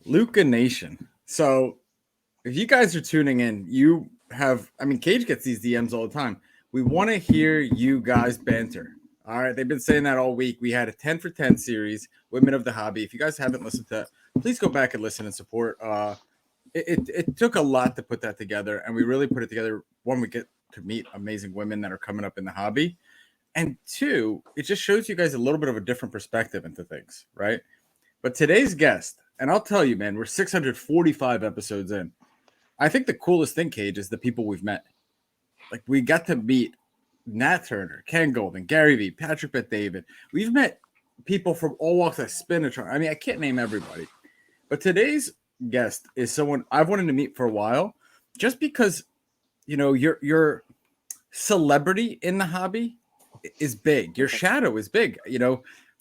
Luca Nation. So if you guys are tuning in, you have, I mean, Cage gets these DMs all the time. We want to hear you guys banter. All right. They've been saying that all week. We had a 10 for 10 series, Women of the Hobby. If you guys haven't listened to that, please go back and listen and support. It took a lot to put that together, and we really put it together. One, we get to meet amazing women that are coming up in the hobby. And two, it just shows you guys a little bit of a different perspective into things, right? But today's guest, and I'll tell you, man, we're 645 episodes in. I think the coolest thing, Cage, is the people we've met. Like, we got to meet Nat Turner, Ken Golden, Gary Vee, Patrick Bet David. We've met people from all walks of spinach. I mean, I can't name everybody. But today's guest is someone I've wanted to meet for a while, just because, your celebrity in the hobby is big. Your shadow is big.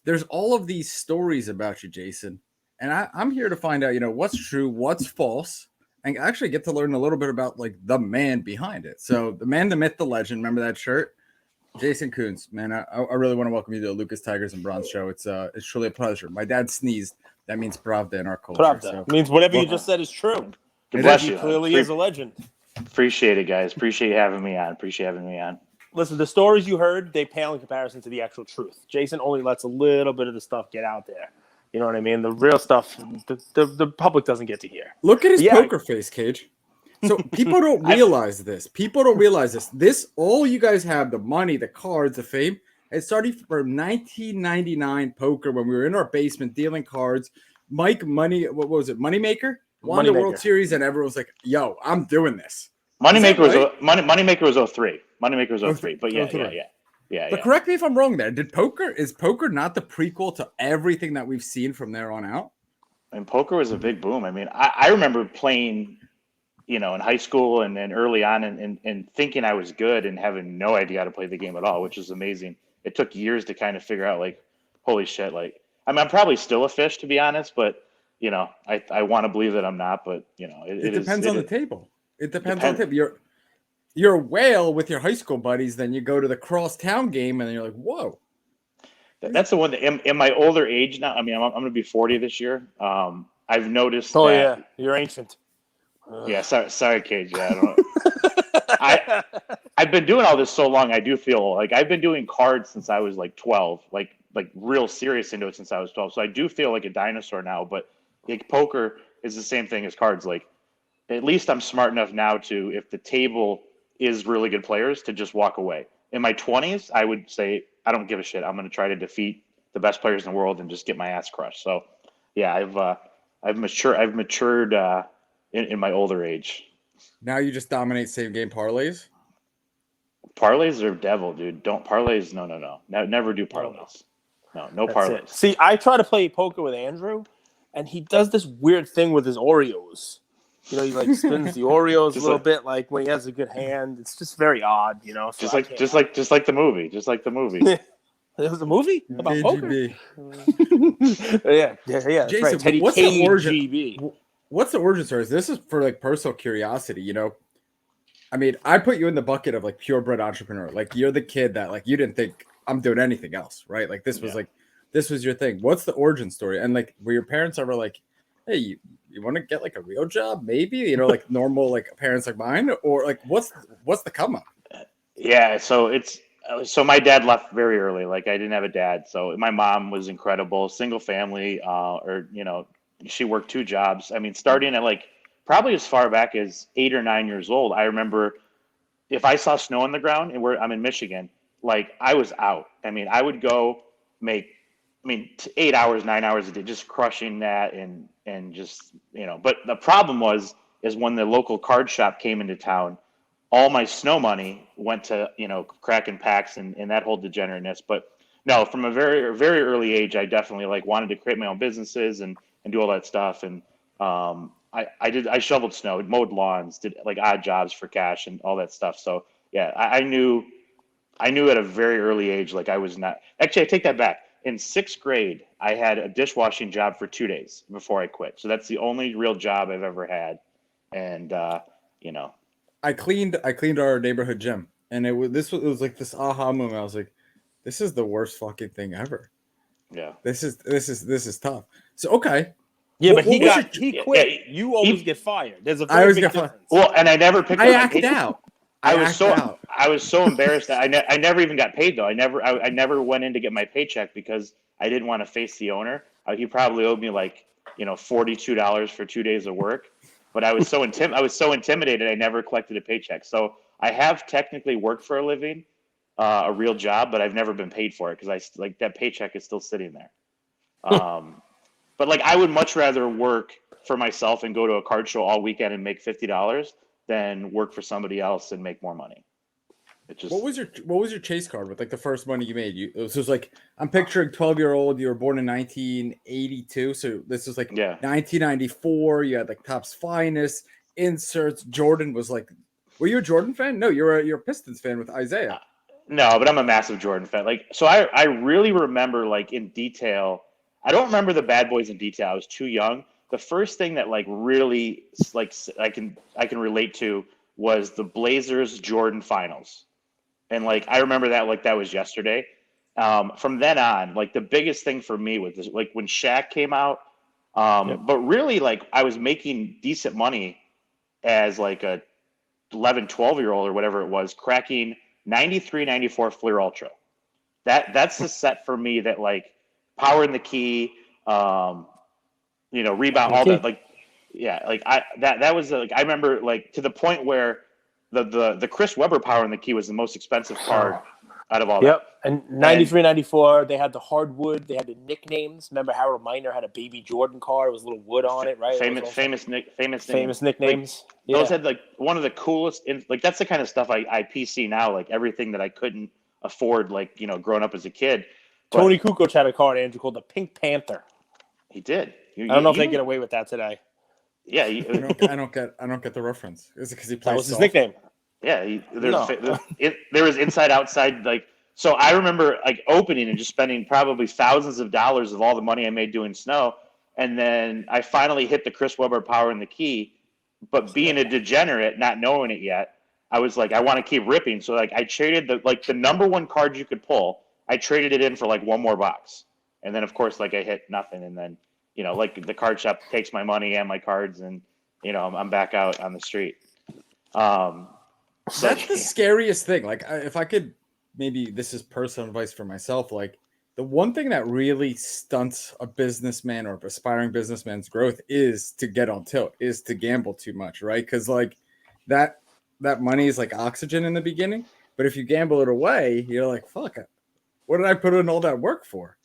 There's all of these stories about you, Jason. And I'm here to find out, what's true, what's false, and actually get to learn a little bit about like the man behind it. So the man, the myth, the legend. Remember that shirt? Jason Koonce, man, I really want to welcome you to the Lucas Tigers and Bronze show. It's truly a pleasure. My dad sneezed. That means Pravda in our culture. Pravda so. means whatever you just said is true. Bless you. He clearly is a legend. Appreciate it, guys. Appreciate having me on. Listen, the stories you heard, they pale in comparison to the actual truth. Jason only lets a little bit of the stuff get out there. You know what I mean? The real stuff, the public doesn't get to hear. Look at his poker face, Cage. So people don't realize this. People don't realize this. This, all you guys have, the money, the cards, the fame, it started from 1999 poker when we were in our basement dealing cards. Mike Money, what was it? Moneymaker? Won the World Series, and everyone was like, yo, I'm doing this. Moneymaker was 03. Moneymaker was 03. But yeah. But correct me if I'm wrong there. Is poker not the prequel to everything that we've seen from there on out? And poker was a big boom. I mean, I remember playing, in high school and then early on and thinking I was good and having no idea how to play the game at all, which is amazing. It took years to kind of figure out, like, holy shit, like, I mean, I'm probably still a fish, to be honest, but, I want to believe that I'm not, but, it depends on the table. It depends on the table. You're a whale with your high school buddies, then you go to the crosstown game, and then you're like, whoa. That's the one that in my older age now, I mean, I'm going to be 40 this year. I've noticed that. Yeah. You're ancient. Yeah, sorry, Cage. Yeah, I don't know. I've been doing all this so long. I do feel like I've been doing cards since I was like 12, like real serious into it since I was 12. So I do feel like a dinosaur now. But like poker is the same thing as cards. Like at least I'm smart enough now to, if the table is really good players, to just walk away. In my 20s, I would say I don't give a shit. I'm going to try to defeat the best players in the world and just get my ass crushed. So yeah, I've matured. In my older age. Now you just dominate same game parlays? Parlays are devil, dude. Don't parlays. No. Never do parlays. No parlays. See, I try to play poker with Andrew, and he does this weird thing with his Oreos. He like spins the Oreos a little bit, like when he has a good hand. It's just very odd, So just like the movie. Just like the movie. There was a movie about KGB. Poker. yeah. Jason, right. Teddy what's the origin? What's the origin story? This is for like personal curiosity, I mean, I put you in the bucket of like purebred entrepreneur. Like you're the kid that like you didn't think I'm doing anything else, right? Like this was your thing. What's the origin story? And like were your parents ever like, hey, you want to get like a real job, maybe? Like normal like parents like mine, or like what's the come up? Yeah, so my dad left very early. Like I didn't have a dad, so my mom was incredible, single family, she worked 2 jobs. I mean, starting at like probably as far back as 8 or 9 years old. I remember if I saw snow on the ground, and I'm in Michigan, like I was out. I mean, I would go make, 8 hours, 9 hours a day, just crushing that and just, but the problem is when the local card shop came into town, all my snow money went to, cracking packs and that whole degenerateness. But no, from a very, very early age, I definitely like wanted to create my own businesses and do all that stuff. And I shoveled snow, mowed lawns, did like odd jobs for cash and all that stuff. So yeah, I knew at a very early age, like I was not, actually I take that back. In 6th grade, I had a dishwashing job for 2 days before I quit. So that's the only real job I've ever had. And, I cleaned our neighborhood gym, and it was like this aha moment. I was like, this is the worst fucking thing ever. Yeah. This is tough. So, okay. Yeah, but What he yeah, quit. yeah, You always he- get fired. There's a I very always big get fired. difference. well, and I never picked I up my act paycheck. out. I was out. so embarrassed that I never even got paid though. I never went in to get my paycheck because I didn't want to face the owner. He probably owed me like $42 for 2 days of work, but I was so intimidated I never collected a paycheck. So I have technically worked for a living, a real job, but I've never been paid for it because like that paycheck is still sitting there. But like I would much rather work for myself and go to a card show all weekend and make $50 than work for somebody else and make more money. It just What was your chase card with like the first money you made? It was like I'm picturing 12-year-old. You were born in 1982, so this is like yeah. 1994. You had like Topps Finest inserts. Jordan was like, were you a Jordan fan? No, you're a Pistons fan with Isaiah. No, but I'm a massive Jordan fan. Like, so I really remember like in detail. I don't remember the Bad Boys in detail. I was too young. The first thing that like really like I can relate to was the Blazers Jordan finals, and like I remember that like that was yesterday. From then on, like the biggest thing for me was this, like when Shaq came out. But really, like I was making decent money as like a 11, 12-year-old or whatever it was, cracking 93, 94 Fleer Ultra. That's the set for me that like power in the key, rebound, all that. Like, yeah, like that was like I remember like to the point where the Chris Webber power in the key was the most expensive card out of all that. And 93, 94, they had the hardwood, they had the nicknames. Remember Harold Miner had a baby Jordan card, it was a little wood on it, right? Famous nicknames. Like, those had like one of the coolest like that's the kind of stuff I PC now, like everything that I couldn't afford, like, growing up as a kid. But Tony Kukoc had a card, Andrew, called the Pink Panther. he did. I don't know if they get away with that today. Yeah, I don't get the reference. Is it because he plays? That was his nickname. Yeah, there was inside outside like. So I remember like opening and just spending probably thousands of dollars of all the money I made doing snow, and then I finally hit the Chris Webber power in the key. But being a degenerate, not knowing it yet, I was like, I want to keep ripping. So like I traded the number one card you could pull. I traded it in for like one more box, and then of course like I hit nothing, and then like the card shop takes my money and my cards, and I'm back out on the street. That's the scariest thing. Like, if I could, maybe this is personal advice for myself. Like, the one thing that really stunts a businessman or aspiring businessman's growth is to get on tilt, is to gamble too much, right? Because like that money is like oxygen in the beginning, but if you gamble it away, you're like, fuck it. What did I put in all that work for?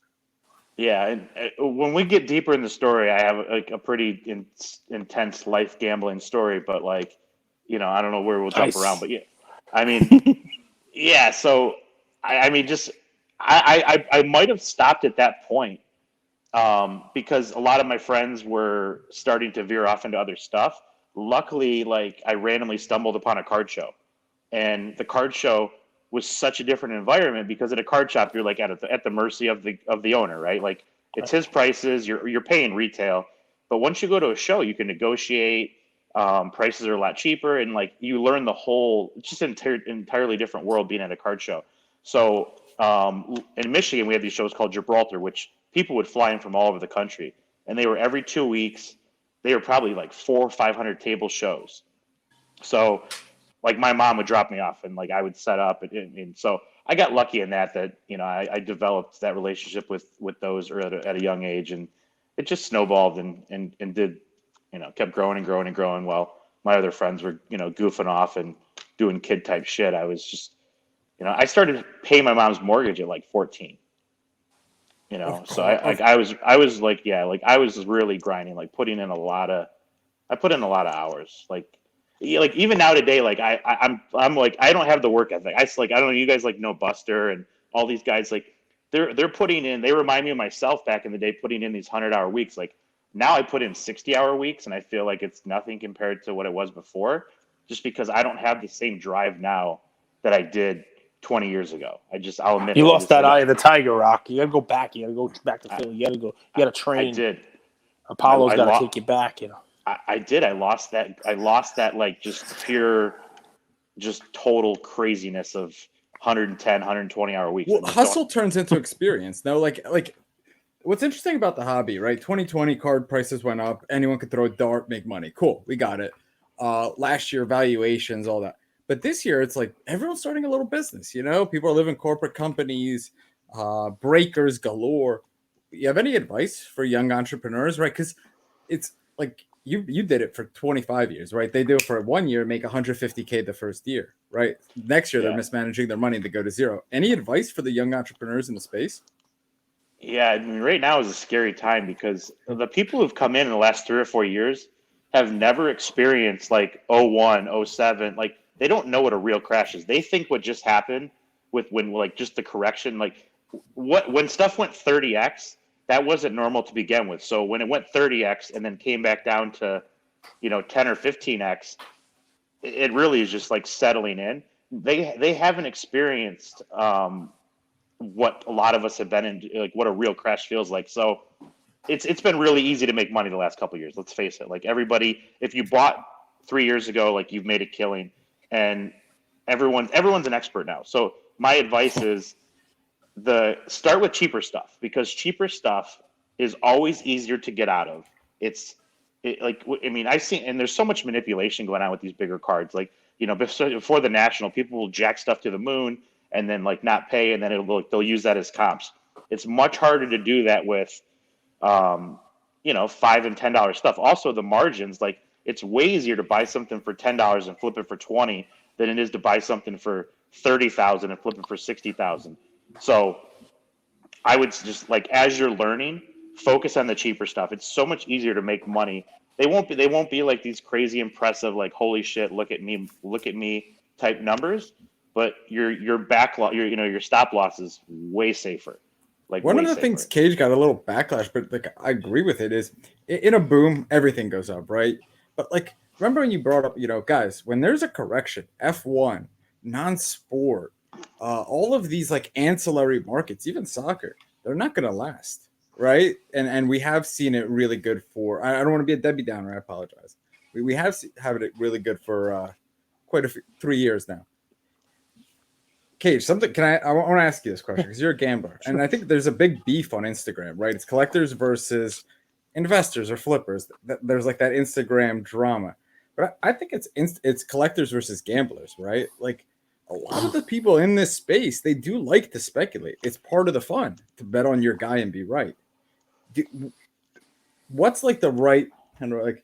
Yeah, and when we get deeper in the story, I have like a pretty intense life gambling story, but like, I don't know where we'll jump around, but yeah, I mean, yeah. So I mean, just I might have stopped at that point because a lot of my friends were starting to veer off into other stuff. Luckily, like I randomly stumbled upon a card show, and the card show was such a different environment because at a card shop you're like at the mercy of the owner, right? Like it's his prices, you're paying retail, but once you go to a show, you can negotiate. Prices are a lot cheaper, and like you learn the whole, it's just an entirely different world being at a card show. So in Michigan, we have these shows called Gibraltar, which people would fly in from all over the country, and they were every 2 weeks. They were probably like 400 or 500 table shows. So like my mom would drop me off, and like I would set up, and so I got lucky in that I developed that relationship with those at a young age, and it just snowballed and did. Kept growing and growing and growing while my other friends were, goofing off and doing kid type shit. I was just, I started paying my mom's mortgage at like 14, so I was like, yeah, like I was really grinding, like I put in a lot of hours. Like, yeah, like even now today, like I'm like, I don't have the work ethic. I don't know. You guys like know Buster and all these guys, like they're putting in, they remind me of myself back in the day, putting in these 100-hour weeks. Like, now I put in 60-hour weeks, and I feel like it's nothing compared to what it was before, just because I don't have the same drive now that I did 20 years ago. I'll admit you lost that eye of the tiger, Rock. You got to go back. You got to go back to Philly. You got to train. I did. Apollo's got to take you back. I did. I lost that like just pure, just total craziness of 110, 120-hour weeks. Well, hustle turns into experience. No, like what's interesting about the hobby, right? 2020 card prices went up. Anyone could throw a dart, make money. Cool, we got it. Last year, valuations, all that. But this year, it's like everyone's starting a little business. You know, people are living corporate companies, breakers galore. You have any advice for young entrepreneurs, right? Because it's like you did it for 25 years, right? They do it for 1 year, make 150K the first year, right? Next year, they're mismanaging their money, they go to zero. Any advice for the young entrepreneurs in the space? Yeah, I mean, right now is a scary time because the people who've come in the last 3 or 4 years have never experienced like '01, '07. Like they don't know what a real crash is. They think what just happened with when like just the correction, like what when stuff went 30x, that wasn't normal to begin with. So when it went 30x and then came back down to, 10 or 15x, it really is just like settling in. They haven't experienced what a lot of us have been in, like what a real crash feels like. So it's been really easy to make money the last couple of years. Let's face it. Like everybody, if you bought 3 years ago, like you've made a killing, and everyone's an expert now. So my advice is start with cheaper stuff, because cheaper stuff is always easier to get out of. I've seen, and there's so much manipulation going on with these bigger cards. Like, before the national, people will jack stuff to the moon and then like not pay, and then they'll use that as comps. It's much harder to do that with, $5 and $10 stuff. Also, the margins, like it's way easier to buy something for $10 and flip it for 20 than it is to buy something for 30,000 and flip it for 60,000. So I would just, like, as you're learning, focus on the cheaper stuff. It's so much easier to make money. They won't be like these crazy impressive, like, holy shit, look at me type numbers, but your backlog, your stop loss is way safer. Like, one of the things Cage got a little backlash, but like I agree with it, is in a boom, everything goes up, right? But like, remember when you brought up, guys, when there's a correction, F1, non-sport, all of these like ancillary markets, even soccer, they're not going to last, right? And we have seen it really good for. I don't want to be a Debbie Downer. I apologize. We have it really good for quite a few 3 years now. Cage, I want to ask you this question because you're a gambler, and I think there's a big beef on Instagram, right? It's collectors versus investors or flippers. There's like that Instagram drama, but I think it's collectors versus gamblers, right? Like a lot of the people in this space, they do like to speculate. It's part of the fun to bet on your guy and be right. What's like the right kind of like?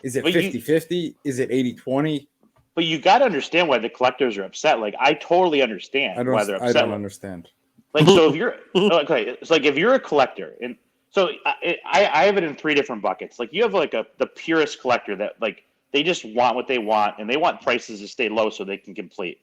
Is it 50-50? Is it 80-20? But you got to understand why the collectors are upset. Like, I totally understand why they're upset. I don't understand. Like, so if you're okay, it's like if you're a collector, and so I have it in 3 different buckets. Like, you have like the purist collector that like they just want what they want, and they want prices to stay low so they can complete.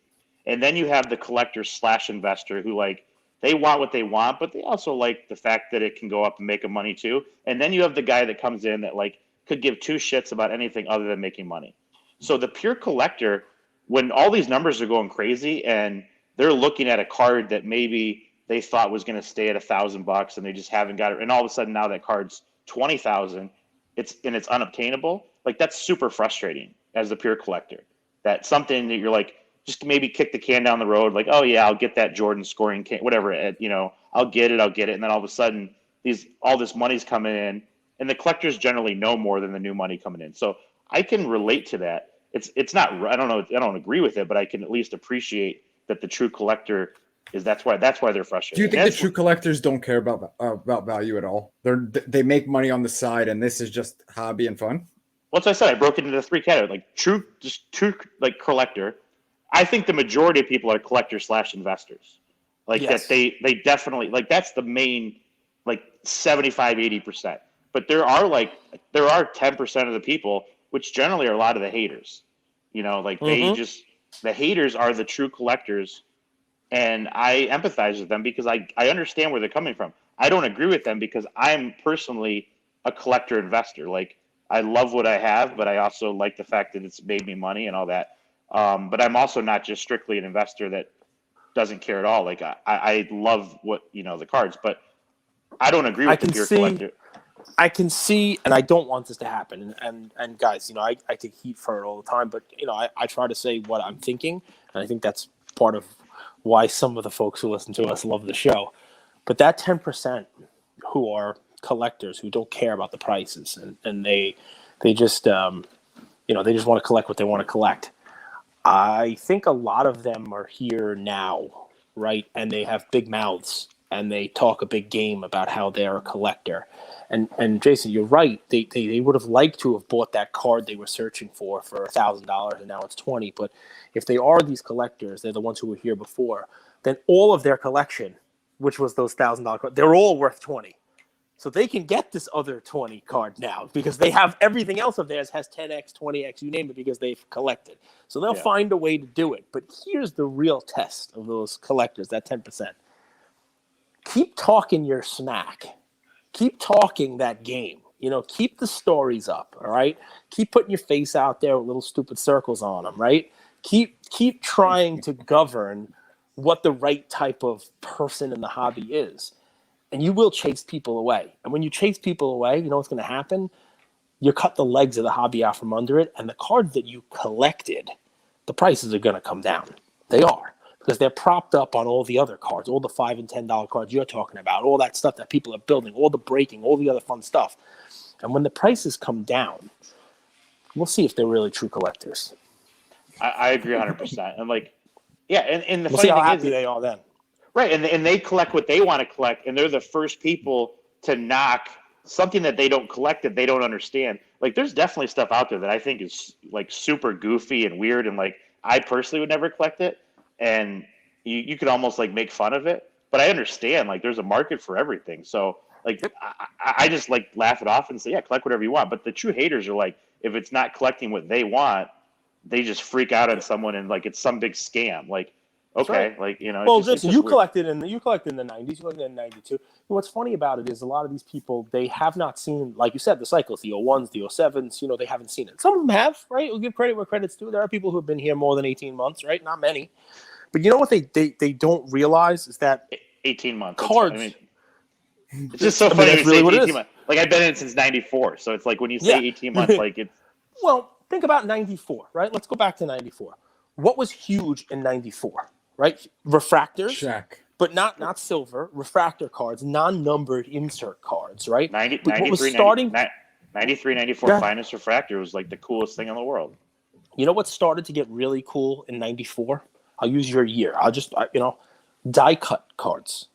And then you have the collector / investor who, like, they want what they want, but they also like the fact that it can go up and make them money too. And then you have the guy that comes in that like could give 2 shits about anything other than making money. So the pure collector, when all these numbers are going crazy and they're looking at a card that maybe they thought was going to stay at $1,000 and they just haven't got it, and all of a sudden now that card's 20,000, it's unobtainable. Like, that's super frustrating as the pure collector. That's something that you're like, just maybe kick the can down the road, like, oh yeah, I'll get that Jordan scoring can, whatever, I'll get it, and then all of a sudden all this money's coming in, and the collectors generally know more than the new money coming in. So I can relate to that. It's not, I don't know, I don't agree with it, but I can at least appreciate that the true collector is, that's why they're frustrated. Do you think the true collectors don't care about value at all? They make money on the side, and this is just hobby and fun? Well, so I said I broke it into 3 categories, like true like collector. I think the majority of people are collectors / investors. Like, yes, that they definitely, like, that's the main, like 75-80%. But there are 10% of the people, which generally are a lot of the haters. Like, the haters are the true collectors, and I empathize with them because I understand where they're coming from. I don't agree with them because I'm personally a collector investor. Like, I love what I have, but I also like the fact that it's made me money and all that. But I'm also not just strictly an investor that doesn't care at all. Like, I love the cards, but I don't agree with the pure collector. I can see, and I don't want this to happen. And guys, I take heat for it all the time, but I try to say what I'm thinking, and I think that's part of why some of the folks who listen to us love the show. But that 10%, who are collectors who don't care about the prices, and they just they just want to collect what they want to collect. I think a lot of them are here now, right? And they have big mouths and they talk a big game about how they're a collector. And Jason, you're right. They would have liked to have bought that card they were searching for $1,000 and now it's 20. But if they are these collectors, they're the ones who were here before, then all of their collection, which was those $1,000 cards, they're all worth 20. So they can get this other 20 card now because they have everything else of theirs has 10x, 20x, you name it, because they've collected. So they'll find a way to do it. But here's the real test of those collectors, that 10%. Keep talking your smack. Keep talking that game. Keep the stories up, all right? Keep putting your face out there with little stupid circles on them, right? Keep trying to govern what the right type of person in the hobby is. And you will chase people away. And when you chase people away, you know what's going to happen? You cut the legs of the hobby out from under it, and the cards that you collected, the prices are going to come down. They are. Because they're propped up on all the other cards, all the $5 and $10 cards you're talking about, all that stuff that people are building, all the breaking, all the other fun stuff. And when the prices come down, we'll see if they're really true collectors. I agree 100%. And and the we'll see funny how thing happy is, they are then. right, and they collect what they want to collect, and they're the first people to knock something that they don't collect that they don't understand. Like, there's definitely stuff out there that I think is like super goofy and weird, and like I personally would never collect it, and you could almost like make fun of it. But I understand, like, there's a market for everything. So like I just like laugh it off and say, yeah, collect whatever you want. But the true haters are like, if it's not collecting what they want, they just freak out on someone and like it's some big scam. Like, okay, right. like, Well, it's just you weird. collected in the 90s, you collected in the 92. And what's funny about it is a lot of these people, they have not seen, like you said, the cycles, the 01s, the 07s, they haven't seen it. Some of them have, right? We'll give credit where credit's due. There are people who have been here more than 18 months, right? Not many. But you know what they don't realize is that 18 months cards. It's just so funny that's really what it is. months. Like, I've been in it since 94. So it's like when you say 18 months, like it's. Well, think about 94, right? Let's go back to 94. What was huge in 94, right? Refractors. Check. But not silver, refractor cards, non-numbered insert cards, right? 93, what was starting 93, 94 finest refractor was like the coolest thing in the world. You know what started to get really cool in 94? I'll use your year. Die cut cards,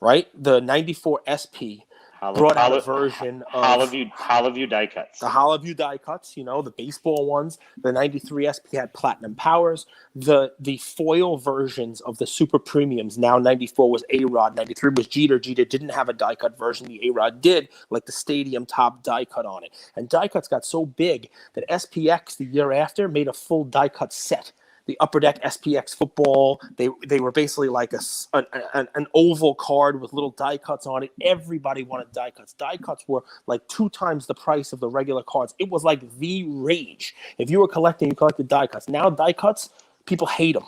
right? The 94 SP brought out a version of Hollowview die cuts. The Hollowview die cuts, the baseball ones. The 93 SP had platinum powers. The foil versions of the super premiums. Now 94 was A-Rod, 93 was Jeter. Jeter didn't have a die cut version. The A-Rod did, like the stadium top die cut on it. And die cuts got so big that SPX the year after made a full die cut set. The Upper Deck SPX football, they were basically like an oval card with little die cuts on it. Everybody wanted die cuts. Die cuts were like 2 times the price of the regular cards. It was like the rage. If you were collecting, you collected die cuts. Now die cuts, people hate them.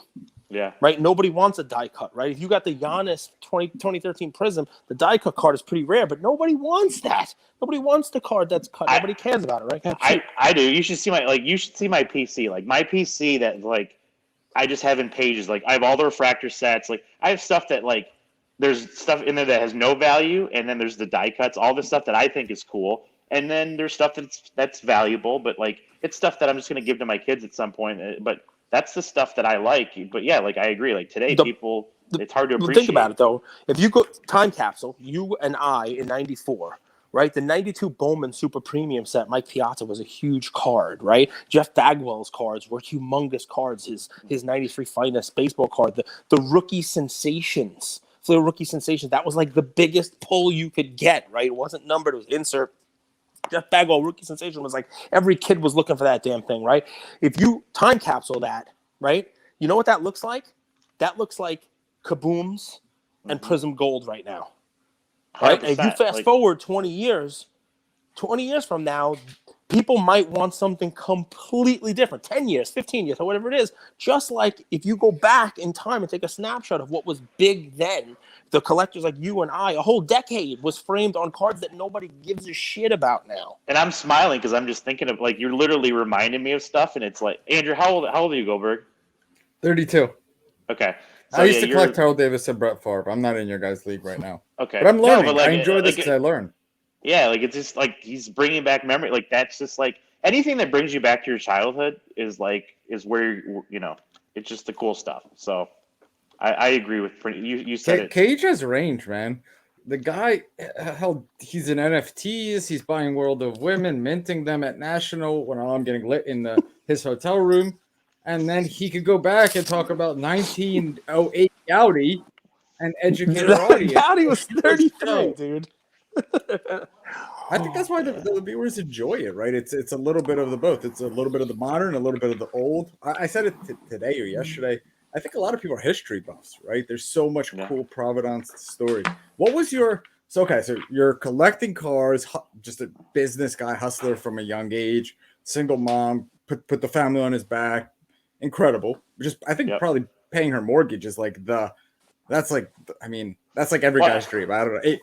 Yeah. Right? Nobody wants a die cut, right? If you got the Giannis 2013 Prism, the die cut card is pretty rare, but nobody wants that. Nobody wants the card that's cut. Nobody cares about it, right? I do. You should see my PC. Like, my PC that like I just have in pages. Like, I have all the refractor sets. Like, I have stuff that, like, there's stuff in there that has no value, and then there's the die cuts, all the stuff that I think is cool, and then there's stuff that's valuable, but like it's stuff that I'm just gonna give to my kids at some point. But that's the stuff that I like. But yeah, like I agree. Like today, people, it's hard to appreciate. Think about it though. If you go time capsule, you and I in '94. Right, the 92 Bowman Super Premium set, Mike Piazza was a huge card, right? Jeff Bagwell's cards were humongous cards. His 93 Finest baseball card, the Rookie Sensations, Flair Rookie Sensations, that was like the biggest pull you could get, right? It wasn't numbered, it was insert. Jeff Bagwell Rookie Sensation was like, every kid was looking for that damn thing, right? If you time capsule that, right, you know what that looks like? That looks like Kabooms and Prism Gold right now. Right? And if you fast forward 20 years from now, people might want something completely different. 10 years, 15 years, or whatever it is. Just like if you go back in time and take a snapshot of what was big then, the collectors like you and I, a whole decade was framed on cards that nobody gives a shit about now. And I'm smiling because I'm just thinking of, like, you're literally reminding me of stuff, and it's like, Andrew, how old are you, Goldberg? 32. Okay. I used to collect Harold Davis and Brett Favre. I'm not in your guys' league right now. Okay. But I'm learning. No, but I enjoy this because I learn. Yeah, like it's just like he's bringing back memory. Like that's just like anything that brings you back to your childhood is where it's just the cool stuff. So I agree with you said it. Cage has range, man. The guy, hell, he's in NFTs. He's buying World of Women, minting them at National when I'm getting lit in his hotel room. And then he could go back and talk about 1908 Audi and educate our audience. Audi was 33, dude. I think that's why the viewers enjoy it, right? It's a little bit of the both. It's a little bit of the modern, a little bit of the old. I said it today or yesterday. I think a lot of people are history buffs, right? There's so much cool Providence story. What was your so you're collecting cars, just a business guy, hustler from a young age, single mom, put the family on his back, incredible. Just I think probably paying her mortgage is that's like every guy's dream. I don't know.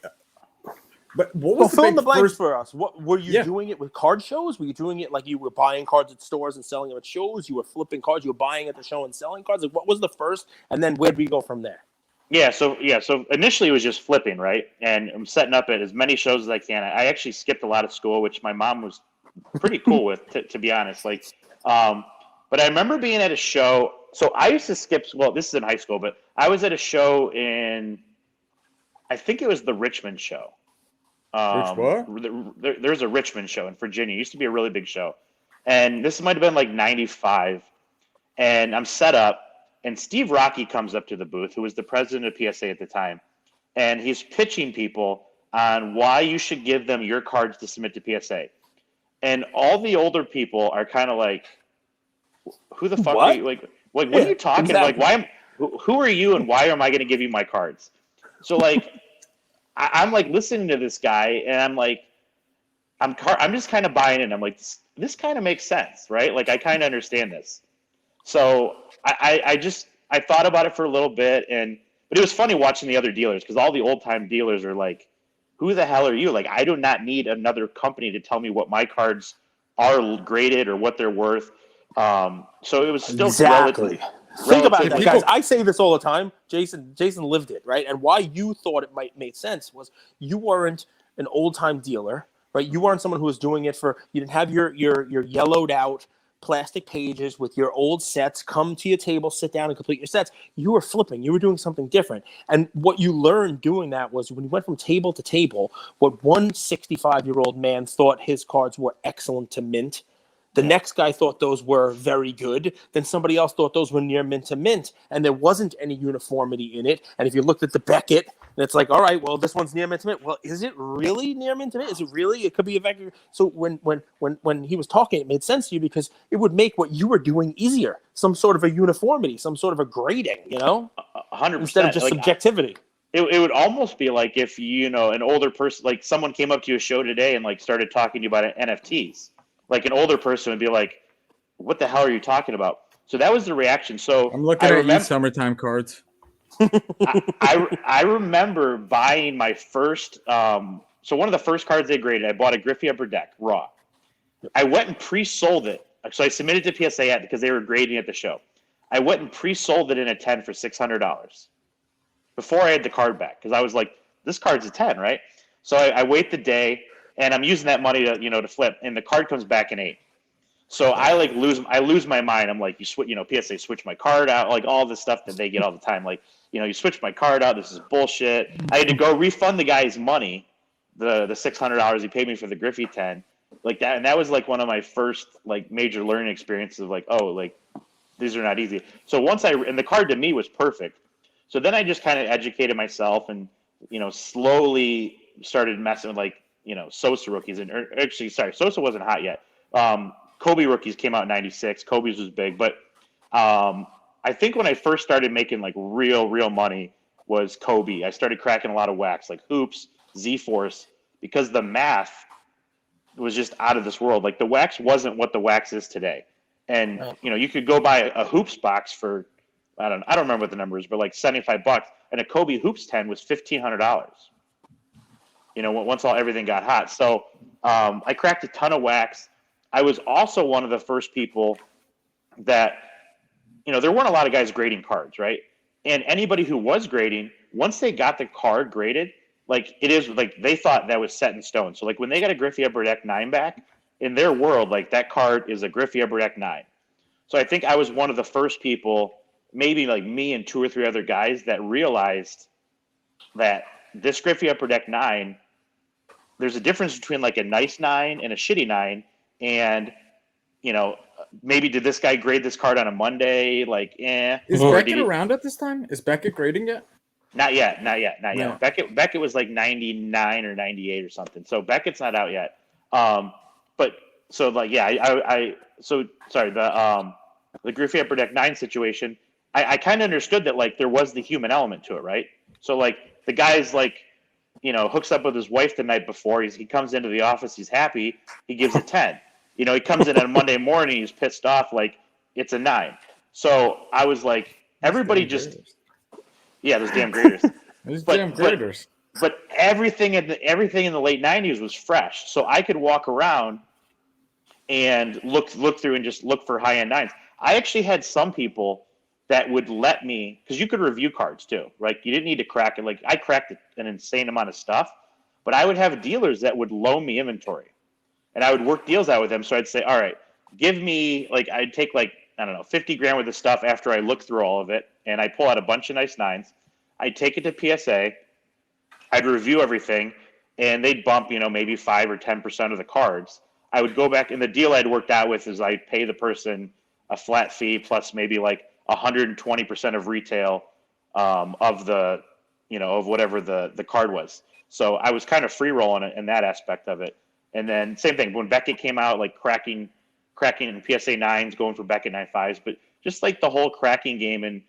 But what was fill in the blanks for us? What were you doing it with card shows? Were you doing it like you were buying cards at stores and selling them at shows? You were flipping cards. You were buying at the show and selling cards. Like, what was the first? And then where'd we go from there? So initially it was just flipping, right? And I'm setting up at as many shows as I can. I actually skipped a lot of school, which my mom was pretty cool with, to be honest. But I remember being at a show. So I used to skip. Well, this is in high school, but I was at a show I think it was the Richmond show. There's a Richmond show in Virginia. It used to be a really big show, and this might have been like 95. And I'm set up, and Steve Rocky comes up to the booth, who was the president of PSA at the time, and he's pitching people on why you should give them your cards to submit to PSA. And all the older people are kind of like, "Who the fuck are you? What are you talking? Exactly. Like, who are you, and why am I going to give you my cards?" So I'm like listening to this guy, and I'm like, I'm just kind of buying it. I'm like, this kind of makes sense, right? Like I kind of understand this. So I thought about it for a little bit, but it was funny watching the other dealers because all the old time dealers are like, who the hell are you? Like I do not need another company to tell me what my cards are graded or what they're worth. So it was still exactly. Think about that, people, guys. I say this all the time. Jason lived it, right? And why you thought it made sense was you weren't an old-time dealer, right? You weren't someone who was doing it you didn't have your yellowed out plastic pages with your old sets, come to your table, sit down and complete your sets. You were flipping. You were doing something different. And what you learned doing that was when you went from table to table, what one 65-year-old man thought his cards were excellent to mint, the next guy thought those were very good. Then somebody else thought those were near mint to mint, and there wasn't any uniformity in it. And if you looked at the Beckett, and it's like, all right, well, this one's near mint to mint. Well, is it really near mint to mint? Is it really? It could be a vector. So when he was talking, it made sense to you because it would make what you were doing easier. Some sort of a uniformity, some sort of a grading, 100%. Instead of just subjectivity. It would almost be like if an older person, like someone came up to your show today and like started talking to you about NFTs. Like an older person would be like, "What the hell are you talking about?" So that was the reaction. So I'm looking at you summertime cards. I remember buying my first. So one of the first cards they graded, I bought a Griffey Upper Deck raw. I went and pre-sold it. So I submitted to PSA because they were grading at the show. I went and pre-sold it in a 10 for $600 before I had the card back because I was like, "This card's a 10, right?" So I wait the day. And I'm using that money to flip, and the card comes back an 8. So I lose my mind. I'm like, PSA switch my card out, like all this stuff that they get all the time. Like, you switch my card out. This is bullshit. I had to go refund the guy's money, the $600 he paid me for the Griffey 10, like that. And that was like one of my first like major learning experiences of like, oh, like these are not easy. So and the card to me was perfect. So then I just kind of educated myself and slowly started messing with Sosa rookies, Sosa wasn't hot yet. Kobe rookies came out in '96. Kobe's was big, but I think when I first started making like real money was Kobe. I started cracking a lot of wax, like hoops, Z-Force, because the math was just out of this world. Like the wax wasn't what the wax is today, and you could go buy a hoops box for I don't remember what the number is, but like $75, and a Kobe hoops 10 was $1,500. Once everything got hot. So I cracked a ton of wax. I was also one of the first people that, there weren't a lot of guys grading cards, right? And anybody who was grading, once they got the card graded, like it is like they thought that was set in stone. So like when they got a Griffey Upper Deck 9 back, in their world, like that card is a Griffey Upper Deck 9. So I think I was one of the first people, maybe like me and 2 or 3 other guys, that realized that this Griffey Upper Deck 9, there's a difference between like a nice 9 and a shitty 9. And, you know, maybe did this guy grade this card on a Monday? Like, Is Beckett around at this time? Is Beckett grading yet? Not yet. Yeah. Beckett was like 99 or 98 or something. So Beckett's not out yet. But so like, yeah, so sorry, the Griffey Upper Deck 9 situation, I kind of understood that like there was the human element to it, right? So like the guy's like, you know, hooks up with his wife the night before. He comes into the office, he's happy, he gives a 10. You know, he comes in on a Monday morning, he's pissed off, like it's a 9. So I was like, everybody just, yeah, those damn graders. Damn graders. But everything in the late 90s was fresh, so I could walk around and look through and just look for high-end 9s. I actually had some people that would let me, because you could review cards too, right? You didn't need to crack it. Like I cracked an insane amount of stuff, but I would have dealers that would loan me inventory, and I would work deals out with them. So I'd say, all right, give me like, I'd take like, I don't know, 50 grand worth of stuff after I look through all of it, and I'd pull out a bunch of nice 9s. I'd take it to PSA. I'd review everything, and they'd bump, you know, maybe 5 or 10% of the cards. I would go back, and the deal I'd worked out with is I'd pay the person a flat fee plus maybe like 120% of retail of the, you know, of whatever the card was. So I was kind of free rolling it in that aspect of it. And then same thing when Beckett came out, like cracking in PSA 9s, going for Beckett 9.5s, but just like the whole cracking game. And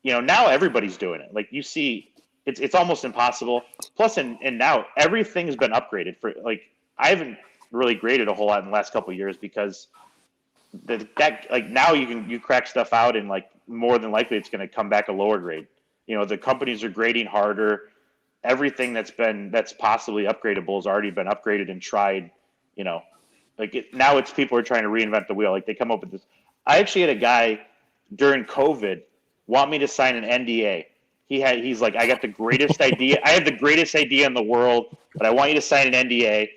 you know, now everybody's doing it. Like you see, it's almost impossible. Plus, and now everything's been upgraded. For like, I haven't really graded a whole lot in the last couple of years because that like now you crack stuff out and like more than likely it's going to come back a lower grade. You know, the companies are grading harder. Everything that's possibly upgradable has already been upgraded and tried. You know, like now it's people are trying to reinvent the wheel. Like they come up with this. I actually had a guy during COVID want me to sign an NDA. He's like, I got the greatest idea. I have the greatest idea in the world, but I want you to sign an NDA.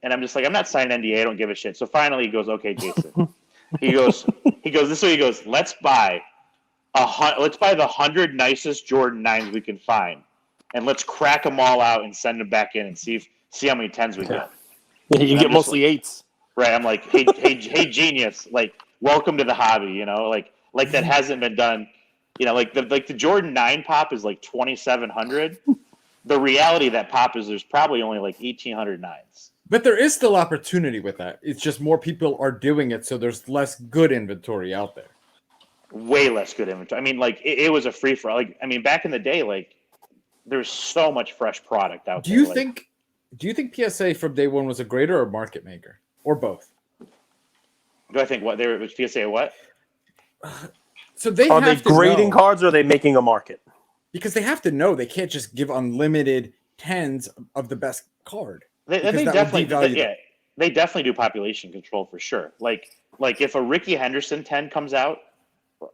And I'm just like, I'm not signing an NDA. I don't give a shit. So finally he goes, okay, Jason. He goes, this is what he goes, let's buy the 100 nicest Jordan 9s we can find. And let's crack them all out and send them back in and see how many 10s we get. You get mostly like, 8s. Right. I'm like, hey, genius, like, welcome to the hobby, you know, like that hasn't been done. You know, like the Jordan 9 pop is like 2,700. The reality of that pop is there's probably only like 1,800 9s. But there is still opportunity with that. It's just more people are doing it, so there's less good inventory out there. Way less good inventory. I mean, like it was a free for all. Like, I mean, back in the day, like there's so much fresh product out there. Do you think PSA from day one was a grader or market maker, or both? Do I think what there was PSA what? So are they grading cards or are they making a market? Because they have to know they can't just give unlimited 10s of the best card. They definitely do population control for sure. Like if a Ricky Henderson 10 comes out,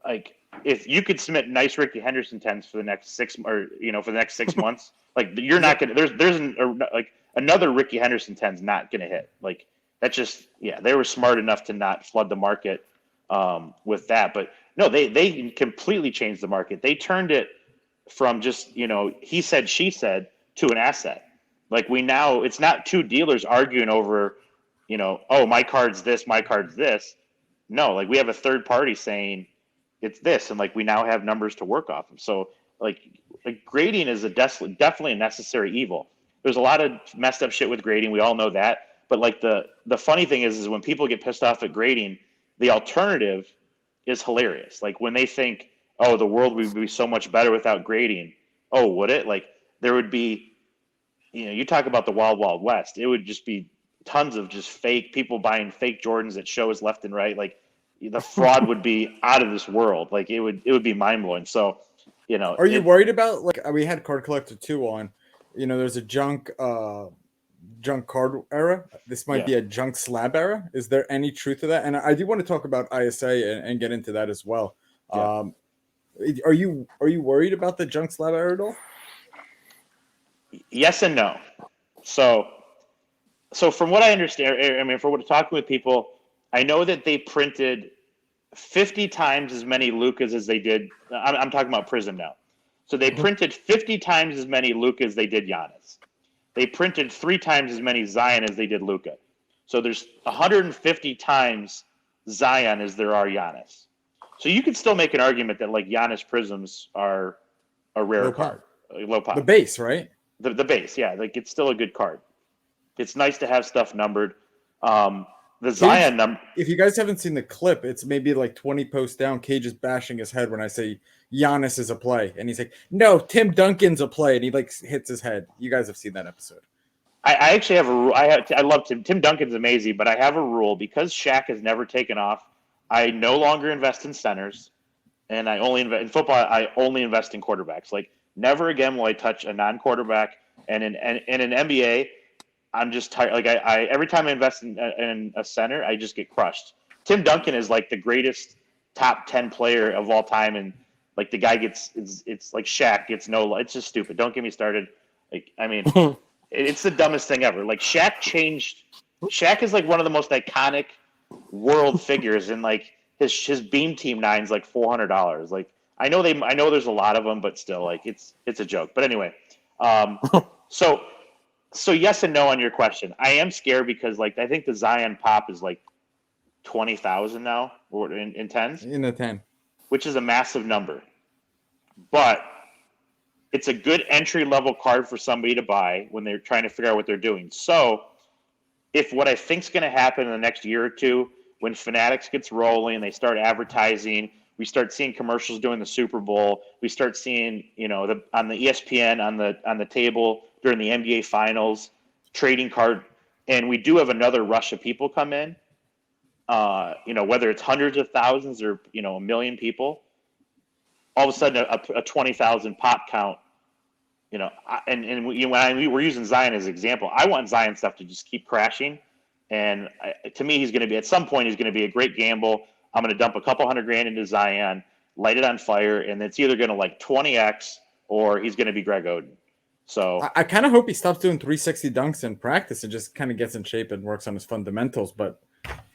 like if you could submit nice Ricky Henderson 10s for the next 6 months, like you're not gonna like another Ricky Henderson 10's not gonna hit. Like that's just they were smart enough to not flood the market with that. But no, they completely changed the market. They turned it from just, you know, he said, she said to an asset. Like it's not 2 dealers arguing over, you know, oh, my card's this, my card's this. No, like we have a third party saying it's this, and like we now have numbers to work off of. So like grading is definitely a necessary evil. There's a lot of messed up shit with grading. We all know that. But like the funny thing is when people get pissed off at grading, the alternative is hilarious. Like when they think, oh, the world would be so much better without grading. Oh, would it? Like there would be, you know, you talk about the wild, wild west. It would just be tons of just fake people buying fake Jordans at shows left and right. Like the fraud would be out of this world. Like it would be mind blowing. So, you know, are you worried about, like we had Card Collector 2 on, you know, there's a junk card era. This might be a junk slab era. Is there any truth to that? And I do want to talk about ISA and get into that as well. Are you worried about the junk slab era at all? Yes and no. So from what I understand, I mean, for what talking with people, I know that they printed 50 times as many Lucas as they did. I'm talking about Prism now. So they printed 50 times as many Luka as they did Giannis. They printed 3 times as many Zion as they did Luka. So there's 150 times Zion as there are Giannis. So you could still make an argument that like Giannis Prisms are a rare card, low pop. The base, right? The base, yeah, like it's still a good card. It's nice to have stuff numbered. The Zion number. If you guys haven't seen the clip, it's maybe like 20 posts down. Cage is bashing his head when I say Giannis is a play, and he's like, "No, Tim Duncan's a play," and he like hits his head. You guys have seen that episode. I actually have a rule. I love Tim. Tim Duncan's amazing, but I have a rule because Shaq has never taken off. I no longer invest in centers, and I only invest in football. I only invest in quarterbacks. Like never again will I touch a non-quarterback. And in an NBA, I'm just tired. Like I every time I invest in a center, I just get crushed. Tim Duncan is like the greatest top 10 player of all time, and like the guy gets it's like Shaq gets no. It's just stupid. Don't get me started. Like I mean, it's the dumbest thing ever. Like Shaq changed. Shaq is like one of the most iconic world figures, and like his Beam Team 9's like $400. Like I know there's a lot of them, but still like it's a joke. But anyway, so yes and no on your question. I am scared because like I think the Zion pop is like 20,000 now or in tens. In the 10. Which is a massive number. But it's a good entry level card for somebody to buy when they're trying to figure out what they're doing. So if what I think is going to happen in the next year or two, when Fanatics gets rolling, they start advertising, we start seeing commercials during the Super Bowl, we start seeing, on the ESPN on the table during the NBA Finals, trading card, and we do have another rush of people come in. Whether it's hundreds of thousands or a million people, all of a sudden a 20,000 pop count. We're using Zion as an example. I want Zion stuff to just keep crashing, and to me, he's going to be at some point. He's going to be a great gamble. I'm going to dump a couple $100,000 into Zion, light it on fire, and it's either going to like 20x or he's going to be Greg Oden. So I kind of hope he stops doing 360 dunks in practice and just kind of gets in shape and works on his fundamentals. But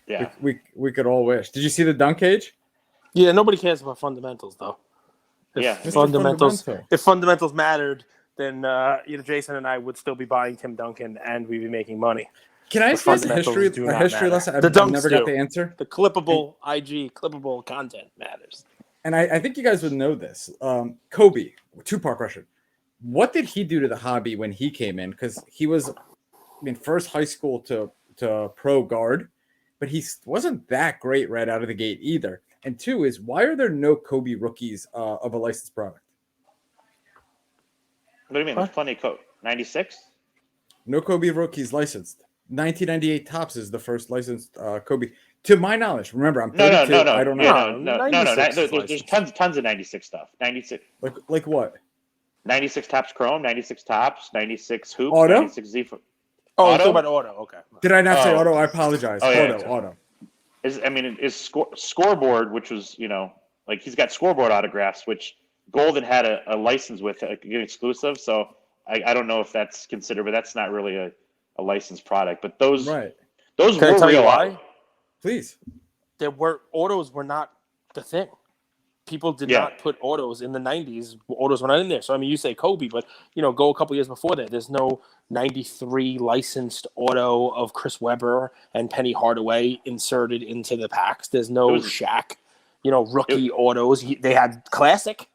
yeah, we could all wish. Did you see the dunk, Cage? Yeah, nobody cares about fundamentals though. If fundamentals mattered, then Jason and I would still be buying Tim Duncan and we'd be making money. Can I ask you a history lesson? The dunks never got the answer. The clippable clippable content matters. And I think you guys would know this. Kobe, 2-part question. What did he do to the hobby when he came in? Because he was, first high school to pro guard, but he wasn't that great right out of the gate either. And 2 is, why are there no Kobe rookies of a licensed product? What do you mean? There's plenty of 96? No Kobe rookies licensed. 1998 Topps is the first licensed Kobe. To my knowledge, remember, I'm 32. No. I don't know. No. There's tons of 96 stuff. 96. Like what? 96 Topps Chrome, 96 Topps, 96 Hoops, Auto? 96 Z. Oh, you're talking about auto. Okay. Did I not say auto? I apologize. Auto. Is scoreboard, which was he's got scoreboard autographs, which Golden had a license with an exclusive. So I don't know if that's considered, but that's not really a licensed product. But those Can were I tell real. you why? Please. Autos were not the thing. People did not put autos in the 90s. Autos were not in there. So, you say Kobe, but, go a couple years before that. There's no 93 licensed auto of Chris Webber and Penny Hardaway inserted into the packs. There's no Shaq, rookie autos. They had classic.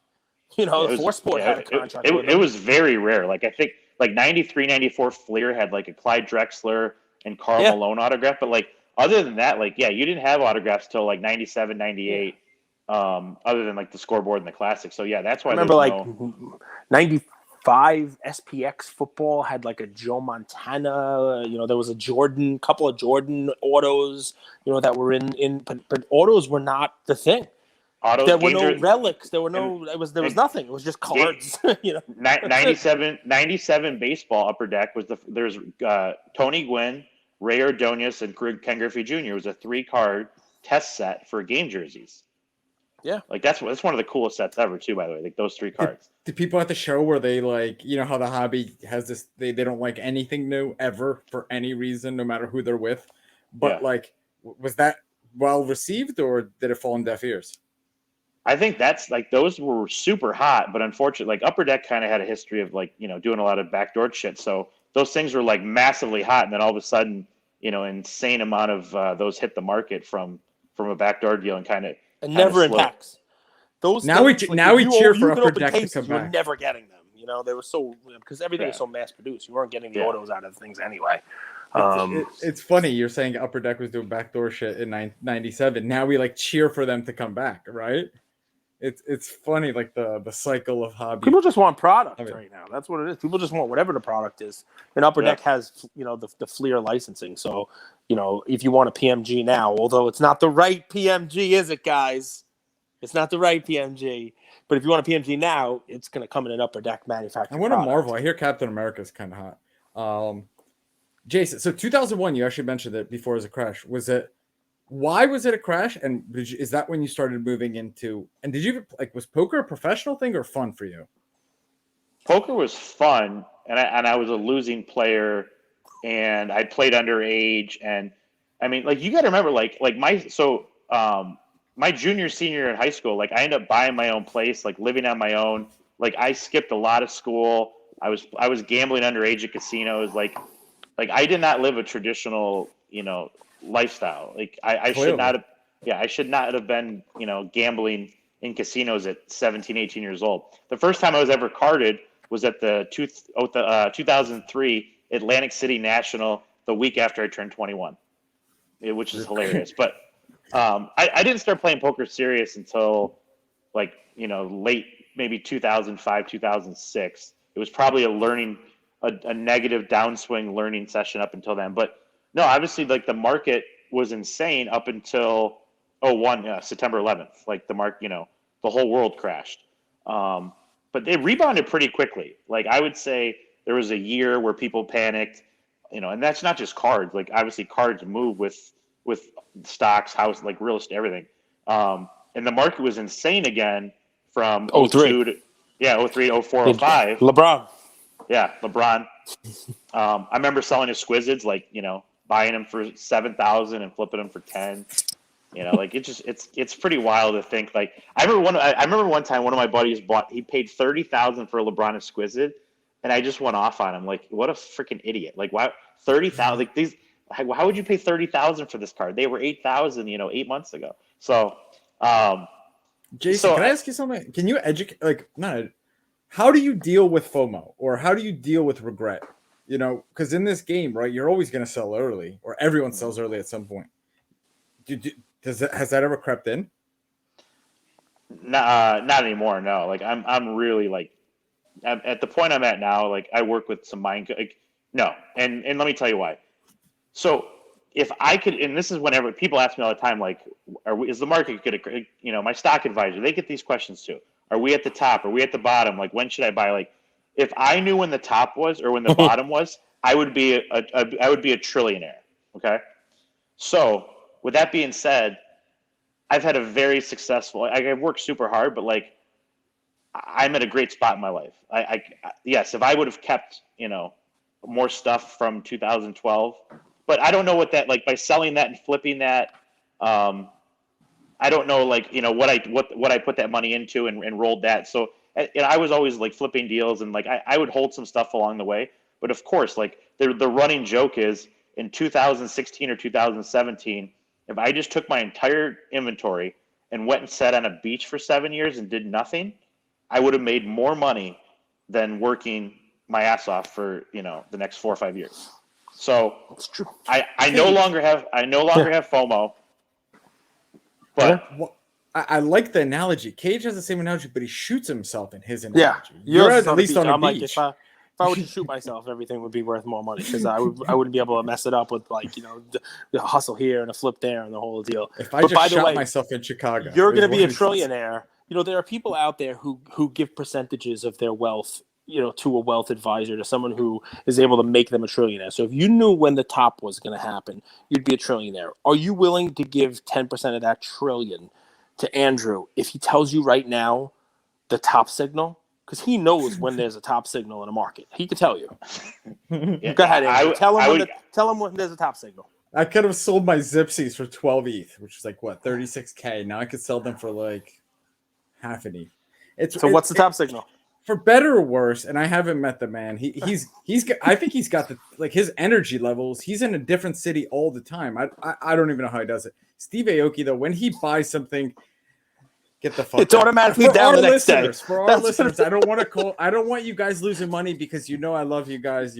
Force Sport had a contract with them. It was very rare. Like, I think, 93, 94 Fleer had, a Clyde Drexler and Karl Malone autograph. But, other than that, you didn't have autographs till, 97, 98. Other than the scoreboard and the classic. So that's why I remember 95 SPX football had a Joe Montana, there was a couple of Jordan autos, that were in but autos were not the thing. There were no relics. There was nothing. It was just cards. 97 baseball upper deck there's Tony Gwynn, Ray Ordonez, and Ken Griffey Jr. It was a 3-card test set for game jerseys. Yeah. Like that's one of the coolest sets ever too, by the way. Like those 3 cards. The people at the show where they like, you know how the hobby has this, they don't like anything new ever for any reason, no matter who they're with. But Yeah. like, was that well received or did it fall on deaf ears? I think that's like those were super hot, but unfortunately, like Upper Deck kind of had a history of like, doing a lot of backdoor shit. So those things were like massively hot, and then all of a sudden, insane amount of those hit the market from a backdoor deal and kind of never in packs. Now we cheer for Upper Deck to come You're back. never getting them. They were so because everything was so mass produced. You weren't getting the autos out of things anyway. It's funny you're saying Upper Deck was doing backdoor shit in 97. Now we like cheer for them to come back, right? It's funny, like the cycle of hobby. People just want product right now. That's what it is. People just want whatever the product is. And Upper Deck has the Fleer licensing. So if you want a PMG now, although it's not the right PMG, is it, guys? It's not the right PMG. But if you want a PMG now, it's going to come in an Upper Deck manufacturer. I want to marvel. I hear Captain America is kind of hot. Jason, so 2001, you actually mentioned it before as a crash. Why was it a crash? And is that when you started moving into? And did you was poker a professional thing or fun for you? Poker was fun, and I was a losing player, and I played underage, and I mean, like you got to remember, my junior senior year in high school, like I ended up buying my own place, like living on my own. Like I skipped a lot of school. I was gambling underage at casinos. Like I did not live a traditional, lifestyle. Like I should not have. Yeah, I should not have been, gambling in casinos at 17, 18 years old. The first time I was ever carded was at the 2003 Atlantic City National the week after I turned 21, which is hilarious. But I didn't start playing poker serious until late maybe 2005, 2006. It was probably a negative downswing learning session up until then. But no, obviously the market was insane up until September 11th. Like the whole world crashed. But they rebounded pretty quickly. Like I would say there was a year where people panicked, and that's not just cards. Like obviously cards move with stocks, house, like real estate, everything. And the market was insane again from 02 to 03, 04, 05. LeBron. Yeah, LeBron. I remember selling Exquisites, buying them for 7,000 and flipping them for 10. It's pretty wild to think. Like I remember one time one of my buddies he paid 30,000 for a LeBron Exquisite, and I just went off on him. Like, what a freaking idiot! Like, why 30,000? Like these. How would you pay 30,000 for this card? They were 8,000, 8 months ago. So, Jason, can I ask you something? Can you educate? How do you deal with FOMO, or how do you deal with regret? Because in this game, right, you're always going to sell early, or everyone sells early at some point. Has that ever crept in? Not anymore. No. Like I'm really at the point I'm at now. Like I work with some mind. No, and let me tell you why. So if I could, and this is whenever people ask me all the time, like, is the market good? My stock advisor, they get these questions too. Are we at the top? Are we at the bottom? Like, when should I buy? Like, if I knew when the top was or when the bottom was, I would be a trillionaire. Okay. So with that being said, I've had a very successful. I've worked super hard, but I'm at a great spot in my life. Yes, if I would have kept more stuff from 2012. But I don't know what that by selling that and flipping that. I don't know what I put that money into and rolled that. So I was always flipping deals and I would hold some stuff along the way. But of course, the running joke is in 2016 or 2017, if I just took my entire inventory and went and sat on a beach for 7 years and did nothing, I would have made more money than working my ass off for the next 4 or 5 years. So that's true. I no longer have FOMO. But I like the analogy. Cage has the same analogy, but he shoots himself in his analogy. Yeah, you're at least on a beach. If I were to shoot myself, everything would be worth more money because I wouldn't be able to mess it up with the hustle here and a flip there and the whole deal. If I just shot myself in Chicago, you're going to be a trillionaire. There are people out there who give percentages of their wealth to a wealth advisor, to someone who is able to make them a trillionaire. So if you knew when the top was going to happen, you'd be a trillionaire. Are you willing to give 10% of that trillion to Andrew, if he tells you right now the top signal, because he knows when there's a top signal in a market, he could tell you. Yeah, Go ahead, Andrew. Tell him when there's a top signal. I could have sold my Zipsies for 12 ETH, which is like what, 36K. Now I could sell them for like half an ETH. So what's the top signal? For better or worse, and I haven't met the man. He's I think he's got the like his energy levels. He's in a different city all the time. I don't even know how he does it. Steve Aoki though, when he buys something, get the fuck. It's out. automatically For down our the next day. listeners, for our listeners, I don't want to call. I don't want you guys losing money because you know I love you guys.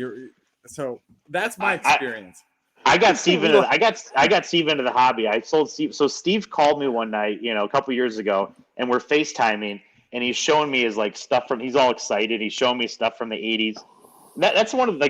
So that's my experience. I got Steve into the hobby. I sold Steve. So Steve called me one night, a couple years ago, and we're FaceTiming, and he's showing me his like stuff from. He's all excited. He's showing me stuff from the '80s. That's one of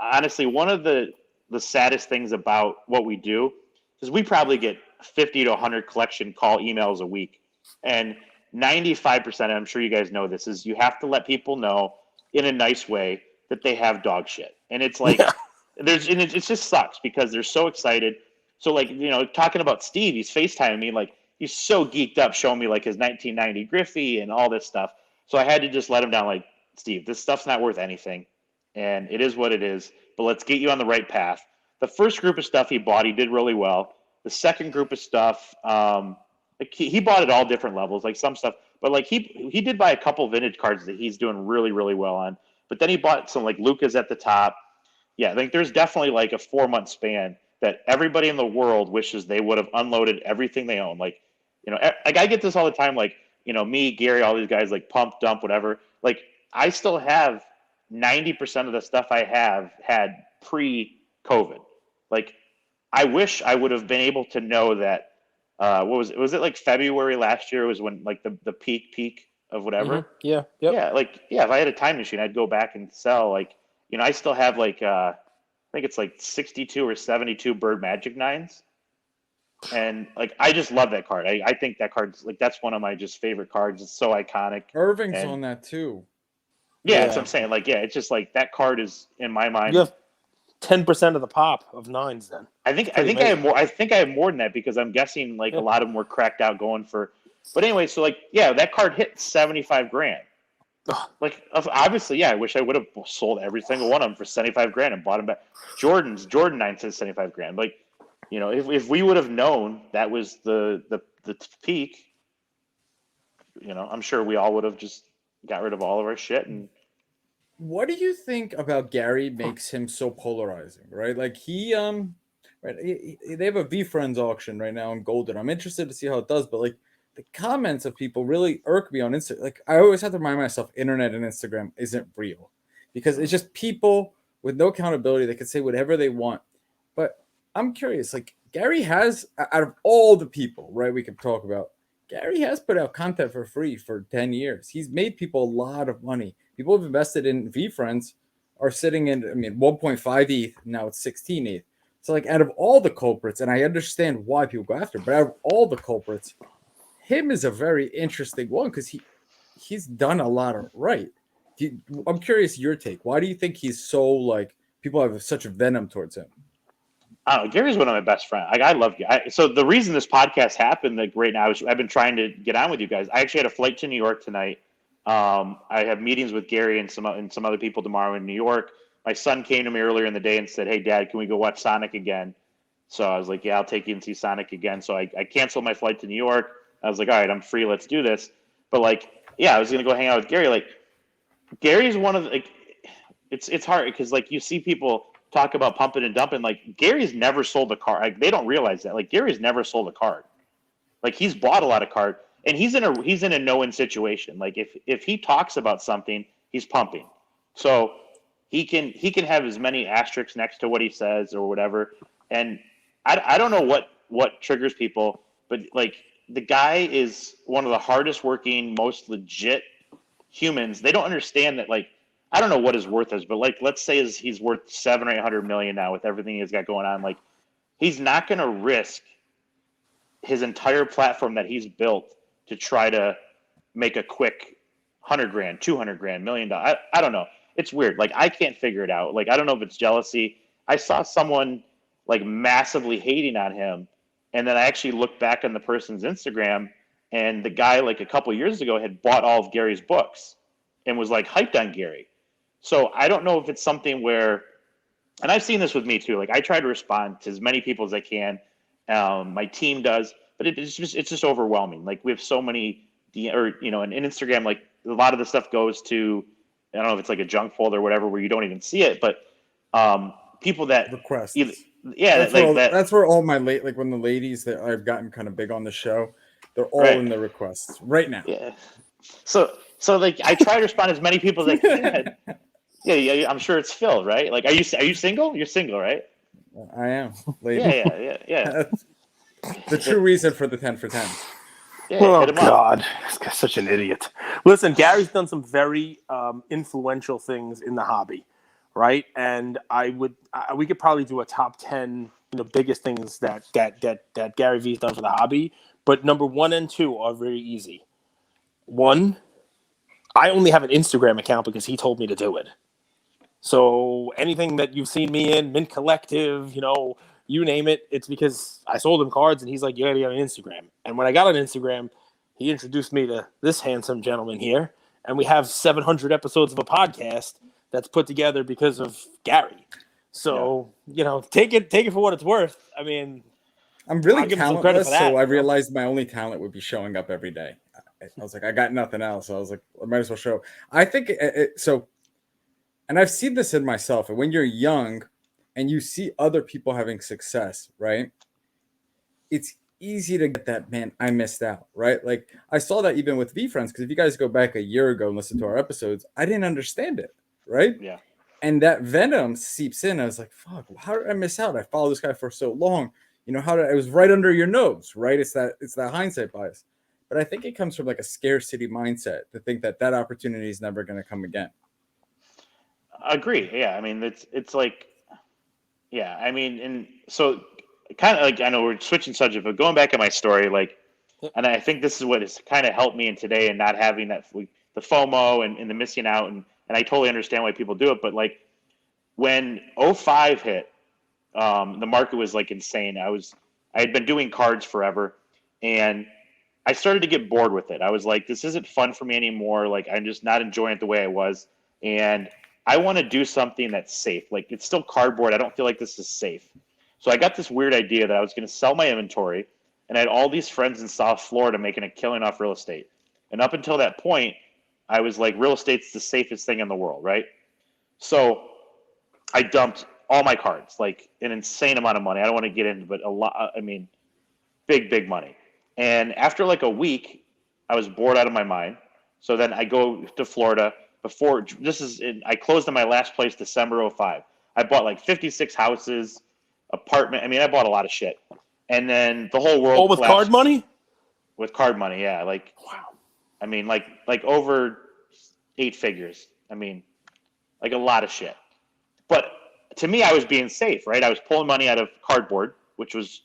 honestly one of the saddest things about what we do is we probably get 50 to 100 collection call emails a week, and 95%. I'm sure you guys know this is you have to let people know in a nice way that they have dog shit, and it's like. Yeah. It just sucks because they're so excited. So like, talking about Steve, he's FaceTiming me, like he's so geeked up showing me like his 1990 Griffey and all this stuff. So I had to just let him down like, Steve, this stuff's not worth anything. And it is what it is, but let's get you on the right path. The first group of stuff he bought, he did really well. The second group of stuff, like he bought at all different levels, like some stuff, but like he did buy a couple vintage cards that he's doing really, really well on. But then he bought some like Luca's at the top. Yeah, like there's definitely like a 4-month span that everybody in the world wishes they would have unloaded everything they own. Like, like I get this all the time. Like, me, Gary, all these guys like pump, dump, whatever. Like, I still have 90% of the stuff I have had pre-COVID. Like, I wish I would have been able to know that. What was it? Was it like February last year? Was when like the peak of whatever. Mm-hmm. Yeah. Yep. Yeah. Like, yeah. If I had a time machine, I'd go back and sell like. I still have like I think it's like 62 or 72 Bird Magic 9s. And like I just love that card. I think that card's like that's one of my just favorite cards. It's so iconic. Irving's on that too. Yeah, that's what I'm saying. Like, yeah, it's just like that card is in my mind. You have 10% of the pop of 9s then. I think I have more. I think I have more than that because I'm guessing like a lot of them were cracked out going for. But anyway, so like yeah, that card hit $75,000. Like obviously, yeah. I wish I would have sold every single one of them for $75,000 and bought them back. Jordan 9 says $75,000. Like, if we would have known that was the peak, I'm sure we all would have just got rid of all of our shit. And what do you think about Gary makes him so polarizing? Right, like they have a V Friends auction right now in Golden. I'm interested to see how it does, but like. The comments of people really irk me on Instagram. Like I always have to remind myself, internet and Instagram isn't real because it's just people with no accountability that can say whatever they want. But I'm curious, like Gary has, out of all the people, right, we could talk about, Gary has put out content for free for 10 years. He's made people a lot of money. People have invested in VFriends are sitting in, 1.5 ETH, now it's 16 ETH. So like out of all the culprits, and I understand why people go after, but out of all the culprits, him is a very interesting one because he's done a lot of right. I'm curious your take. Why do you think he's so like people have such a venom towards him? I don't know. Gary's one of my best friends. Like I love Gary. So the reason this podcast happened like right now is I've been trying to get on with you guys. I actually had a flight to New York tonight. I have meetings with Gary and some other people tomorrow in New York. My son came to me earlier in the day and said, "Hey, Dad, can we go watch Sonic again?" So I was like, "Yeah, I'll take you and see Sonic again." So I canceled my flight to New York. I was like, all right, I'm free. Let's do this. But like, yeah, I was going to go hang out with Gary. Like Gary's one of the, like, it's hard because like you see people talk about pumping and dumping. Like Gary's never sold a card. Like, they don't realize that. Like Gary's never sold a card. Like he's bought a lot of card and he's in a no-win situation. Like if he talks about something, he's pumping. So he can have as many asterisks next to what he says or whatever. And I don't know what triggers people, but like, the guy is one of the hardest working, most legit humans. They don't understand that, like, I don't know what his worth is, but like, let's say he's worth $700 or $800 million now with everything he's got going on. Like, he's not going to risk his entire platform that he's built to try to make a quick $100,000, $200,000, $1 million. I don't know. It's weird. Like, I can't figure it out. Like, I don't know if it's jealousy. I saw someone like massively hating on him. And then I actually looked back on the person's Instagram and the guy like a couple years ago had bought all of Gary's books and was like hyped on Gary. So I don't know if it's something where, and I've seen this with me too. Like I try to respond to as many people as I can. My team does, but it's just overwhelming. Like we have so many, or and Instagram, like a lot of the stuff goes to, I don't know if it's like a junk folder or whatever, where you don't even see it, but people that requests. That's where all my like when the ladies that I've gotten kind of big on the show, they're all right. in the requests right now. Yeah. So like I try to respond to as many people as I can. Yeah, I'm sure it's Phil, right? Like, are you single? You're single, right? I am. Lady. Yeah. The true reason for the 10 for 10. Yeah, oh God, this guy's such an idiot. Listen, Gary's done some very influential things in the hobby, right? And we could probably do a top 10, biggest things that Gary Vee's done for the hobby. But number 1 and 2 are very easy. 1, I only have an Instagram account because he told me to do it. So anything that you've seen me in, Mint Collective, you name it, it's because I sold him cards and he's like, you gotta get on Instagram. And when I got on Instagram, he introduced me to this handsome gentleman here. And we have 700 episodes of a podcast that's put together because of Gary. So, take it for what it's worth. I mean, I'm really talentless, so I realized my only talent would be showing up every day. I was like, I got nothing else. I was like, I might as well show. I think so. And I've seen this in myself. And when you're young and you see other people having success, right? It's easy to get that, man, I missed out, right? Like I saw that even with V Friends, because if you guys go back a year ago and listen to our episodes, I didn't understand it, right? Yeah. And that venom seeps in. I was like, fuck, how did I miss out? I followed this guy for so long. It was right under your nose, right? It's that hindsight bias. But I think it comes from like a scarcity mindset to think that opportunity is never going to come again. Agree. Yeah. I mean, it's like, yeah, I mean, and so kind of like, I know we're switching subject, but going back to my story, like, and I think this is what has kind of helped me in today and not having that, the FOMO and the missing out. And I totally understand why people do it. But like when 05 hit, the market was like insane. I had been doing cards forever and I started to get bored with it. I was like, this isn't fun for me anymore. Like, I'm just not enjoying it the way I was. And I want to do something that's safe. Like, it's still cardboard. I don't feel like this is safe. So I got this weird idea that I was going to sell my inventory. And I had all these friends in South Florida making a killing off real estate. And up until that point, I was like, real estate's the safest thing in the world, right? So I dumped all my cards, like an insane amount of money. I don't want to get into, but a lot, I mean, big money. And after like a week, I was bored out of my mind. So then I go to Florida. I closed in my last place December 05. I bought like 56 houses, apartment. I mean, I bought a lot of shit. And then the whole world. Oh, with card money? With card money, yeah. Like, wow. I mean, like over 8 figures. I mean, like a lot of shit. But to me, I was being safe, right? I was pulling money out of cardboard, which was,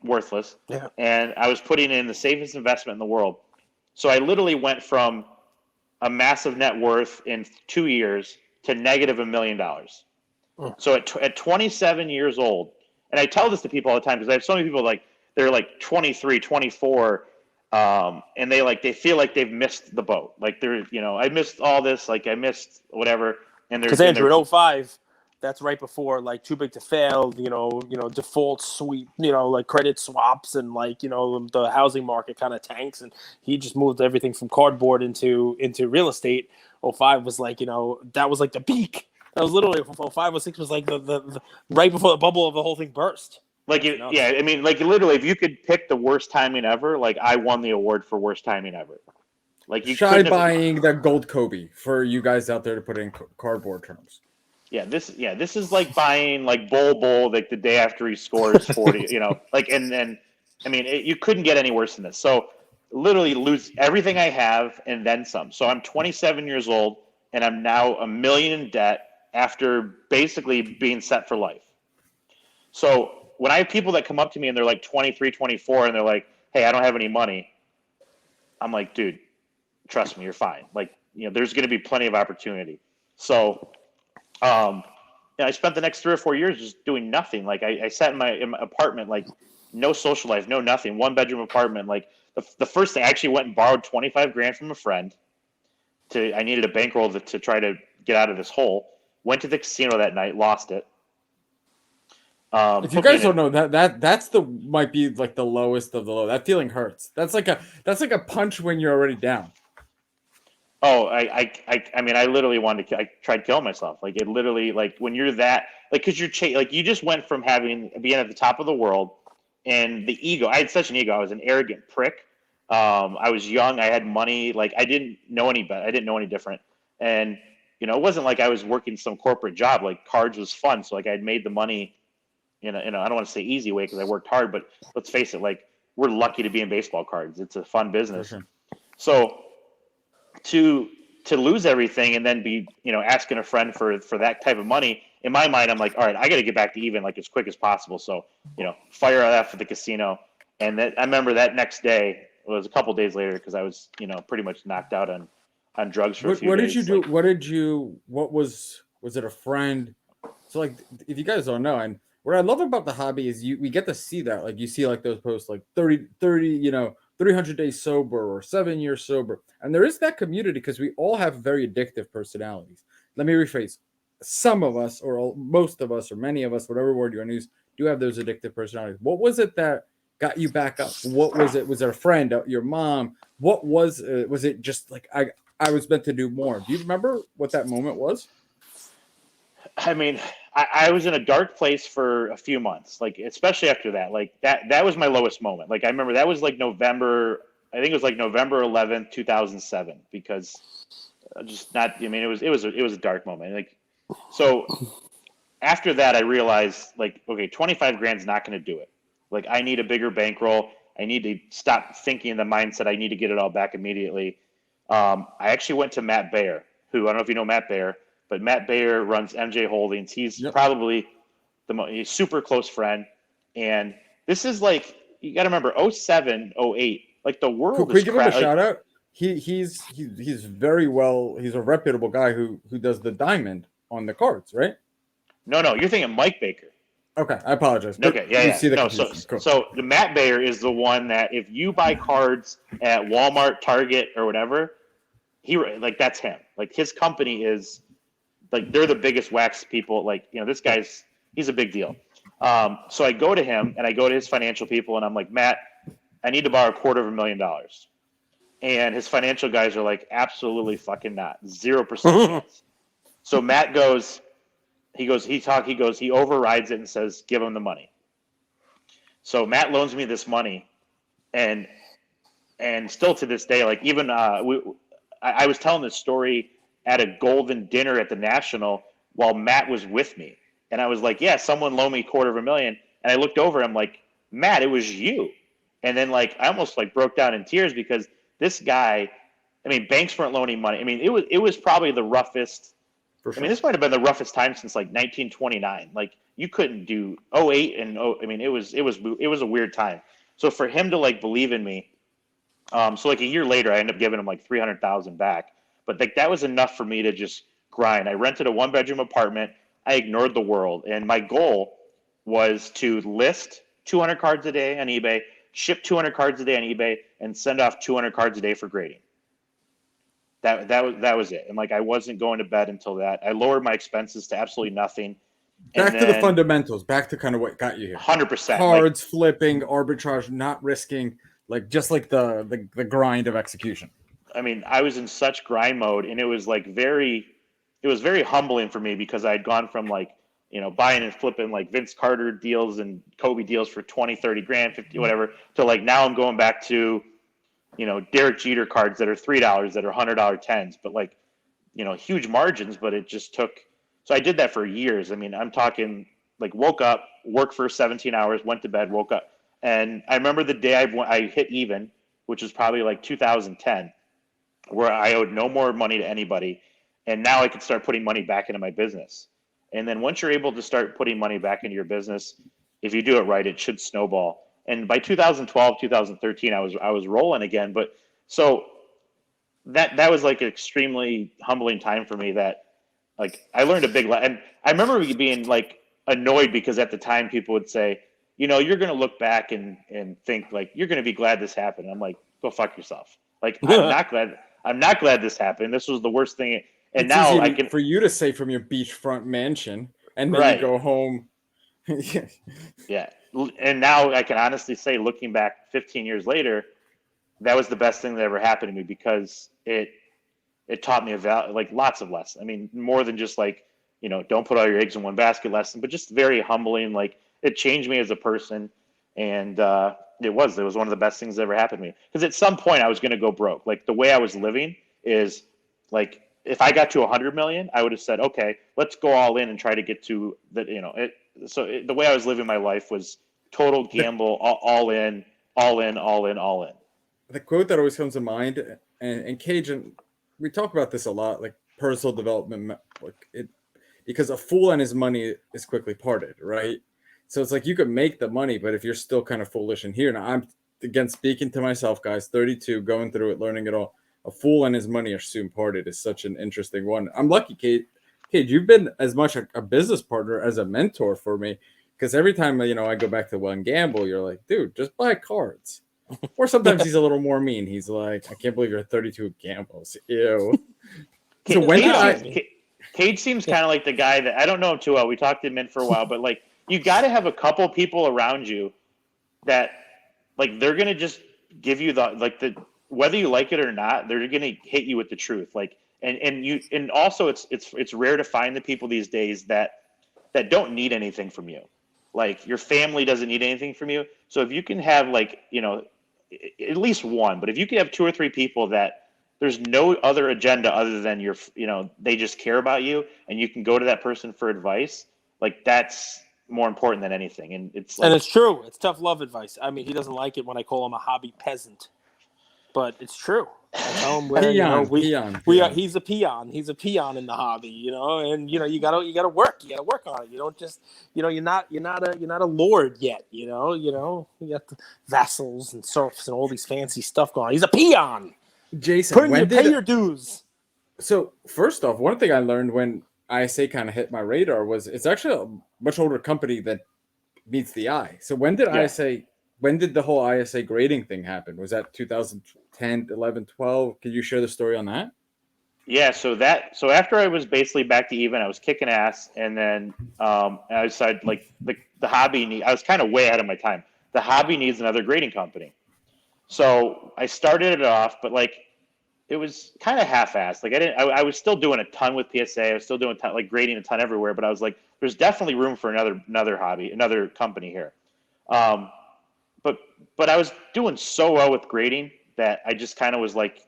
worthless. Yeah. And I was putting in the safest investment in the world. So I literally went from a massive net worth in 2 years to negative $1 million. So at 27 years old, and I tell this to people all the time because I have so many people like they're like 23, 24, and they feel like they've missed the boat. Like I missed all this, like I missed whatever. And because Andrew, in 05, that's right before like too big to fail, default sweep, like credit swaps and like, the housing market kind of tanks. And he just moved everything from cardboard into real estate. 05 was like, that was like the peak. That was literally 05 or 06 was like the right before the bubble of the whole thing burst. Like, yeah, I mean, like literally, if you could pick the worst timing ever, like I won the award for worst timing ever. Like you buying the gold Kobe for you guys out there to put in cardboard terms. Yeah, this is like buying like Bull like the day after he scores 40, like, and then, I mean, you couldn't get any worse than this. So literally lose everything I have and then some. So I'm 27 years old and I'm now $1 million in debt after basically being set for life. So when I have people that come up to me and they're like 23, 24 and they're like, hey, I don't have any money. I'm like, dude, trust me, you're fine. Like, there's going to be plenty of opportunity. So, I spent the next 3 or 4 years just doing nothing. Like I sat in my apartment, like no social life, no nothing, 1-bedroom apartment. Like the first thing, I actually went and borrowed 25 grand from a friend. I needed a bankroll to try to get out of this hole. Went to the casino that night, lost it. If you guys don't know, that's might be like the lowest of the low. That feeling hurts. That's like a punch when you're already down. Oh, I mean, I literally I tried killing myself. Like it literally, like when you're that, like, cause you're like, you just went from being at the top of the world, and the ego. I had such an ego. I was an arrogant prick. I was young. I had money. Like I didn't know any better. I didn't know any different. And it wasn't like I was working some corporate job. Like cards was fun. So like I'd made the money, I don't want to say easy way because I worked hard, but let's face it, like we're lucky to be in baseball cards. It's a fun business. Sure. So to lose everything and then be, asking a friend for that type of money, in my mind, I'm like, all right, I got to get back to even like as quick as possible. So, fire that for the casino. And I remember that next day, it was a couple days later because I was, pretty much knocked out on drugs for a few days. What did you do? What was it a friend? So like, if you guys don't know, and what I love about the hobby is we get to see that, like you see like those posts like 30, 300 days sober or 7 years sober. And there is that community because we all have very addictive personalities. Let me rephrase. Some of us, or most of us, or many of us, whatever word you want to use, do have those addictive personalities. What was it that got you back up? What was it? Was it a friend, your mom? What was it just like, I was meant to do more? Do you remember what that moment was? I mean, I was in a dark place for a few months, like especially after that. Like that was my lowest moment. Like I remember that was like November. I think it was like November 11th, 2007. Because just not. I mean, it was a dark moment. Like so. After that, I realized like, okay, 25 grand's not going to do it. Like I need a bigger bankroll. I need to stop thinking in the mindset I need to get it all back immediately. I actually went to Matt Baer, who I don't know if you know Matt Baer. But Matt Baer runs MJ Holdings. He's probably he's super close friend. And this is like, you got to remember, 07, 08. Like the world Could we give him a shout out? He's very well. He's a reputable guy who does the diamond on the cards, right? No, you're thinking Mike Baker. Okay, I apologize. Okay, yeah. See the cool. So the Matt Baer is the one that if you buy cards at Walmart, Target, or whatever, that's him. Like his company is. Like they're the biggest wax people. Like, this he's a big deal. So I go to him and I go to his financial people and I'm like, Matt, I need to borrow $250,000. And his financial guys are like, absolutely fucking not. 0% chance. So Matt goes, he overrides it and says, give him the money. So Matt loans me this money. And still to this day, like even, I was telling this story at a golden dinner at the National while Matt was with me. And I was like, yeah, someone loaned me $250,000. And I looked over, I'm like, Matt, it was you. And then like, I almost like broke down in tears because this guy, I mean, banks weren't loaning money. I mean, it was probably the roughest. Sure. I mean, this might've been the roughest time since like 1929. Like you couldn't do 08 and I mean, it was a weird time. So for him to like believe in me, so like a year later, I ended up giving him like $300,000 back. But like that was enough for me to just grind. I rented a 1-bedroom apartment. I ignored the world. And my goal was to list 200 cards a day on eBay, ship 200 cards a day on eBay, and send off 200 cards a day for grading. That was it. And like I wasn't going to bed until that. I lowered my expenses to absolutely nothing. Back to the fundamentals. Back to kind of what got you here. 100%. Cards, flipping, arbitrage, not risking, like just like the grind of execution. I mean, I was in such grind mode, and it was like very humbling for me because I had gone from like, buying and flipping like Vince Carter deals and Kobe deals for 20, 30 grand, 50, whatever, to like now I'm going back to, Derek Jeter cards that are $3 that are $100 tens, but like, huge margins, but it just took. So I did that for years. I mean, I'm talking like woke up, worked for 17 hours, went to bed, woke up. And I remember the day I hit even, which was probably like 2010. Where I owed no more money to anybody, and now I could start putting money back into my business. And then once you're able to start putting money back into your business, if you do it right, it should snowball. And by 2012, 2013, I was rolling again. But so that was like an extremely humbling time for me. That like I learned a big and I remember being like annoyed because at the time people would say, you're going to look back and think like you're going to be glad this happened. I'm like, go fuck yourself. Like I'm not glad. I'm not glad this happened. This was the worst thing. And it's now easy I can for you to say from your beachfront mansion, and then you right. go home. Yeah. And now I can honestly say, looking back 15 years later, that was the best thing that ever happened to me because it taught me like lots of lessons. I mean, more than just like, don't put all your eggs in one basket lesson, but just very humbling. Like it changed me as a person. And it was one of the best things that ever happened to me. Because at some point I was going to go broke. Like the way I was living is like, if I got to 100 million, I would have said, okay, let's go all in and try to get to the, the way I was living my life was total gamble, all in, all in, all in, all in. The quote that always comes to mind, and Cage, and we talk about this a lot, like personal development, like it, because a fool and his money is quickly parted, right? So it's like you could make the money, but if you're still kind of foolish in here, now I'm again speaking to myself, guys, 32, going through it, learning it all. A fool and his money are soon parted is such an interesting one. I'm lucky, Kate. Kate, you've been as much a business partner as a mentor for me, because every time I go back to one gamble, you're like, dude, just buy cards. Or sometimes he's a little more mean. He's like, I can't believe you're 32 gambles. Ew. So when did Cage seems kind of like the guy that I don't know him too well. We talked to him for a while, but like you got to have a couple people around you that like they're gonna just give you the whether you like it or not, they're gonna hit you with the truth. Like and also it's rare to find the people these days that don't need anything from you. Like your family doesn't need anything from you. So if you can have like at least one, but if you can have 2 or 3 people that there's no other agenda other than they just care about you and you can go to that person for advice, like that's more important than anything. And it's like, and it's true. It's tough love advice. I mean, he doesn't like it when I call him a hobby peasant, but it's true. I tell him where he's a peon. He's a peon in the hobby, and you gotta work. You gotta work on it. You don't just you're not a lord yet. You got the vassals and serfs and all these fancy stuff going on. He's a peon. Jason, pay your dues. So first off, one thing I learned when ISA kind of hit my radar was it's actually a much older company that meets the eye. So when did the whole ISA grading thing happen? Was that 2010, 11, 12? Could you share the story on that? Yeah, so after I was basically back to even, I was kicking ass, and then I decided like the hobby I was kind of way ahead of my time. The hobby needs another grading company. So I started it off, but like it was kind of half-assed. Like I was still doing a ton with PSA. I was still doing like grading a ton everywhere, but I was like, there's definitely room for another hobby, another company here. But I was doing so well with grading that I just kind of was like,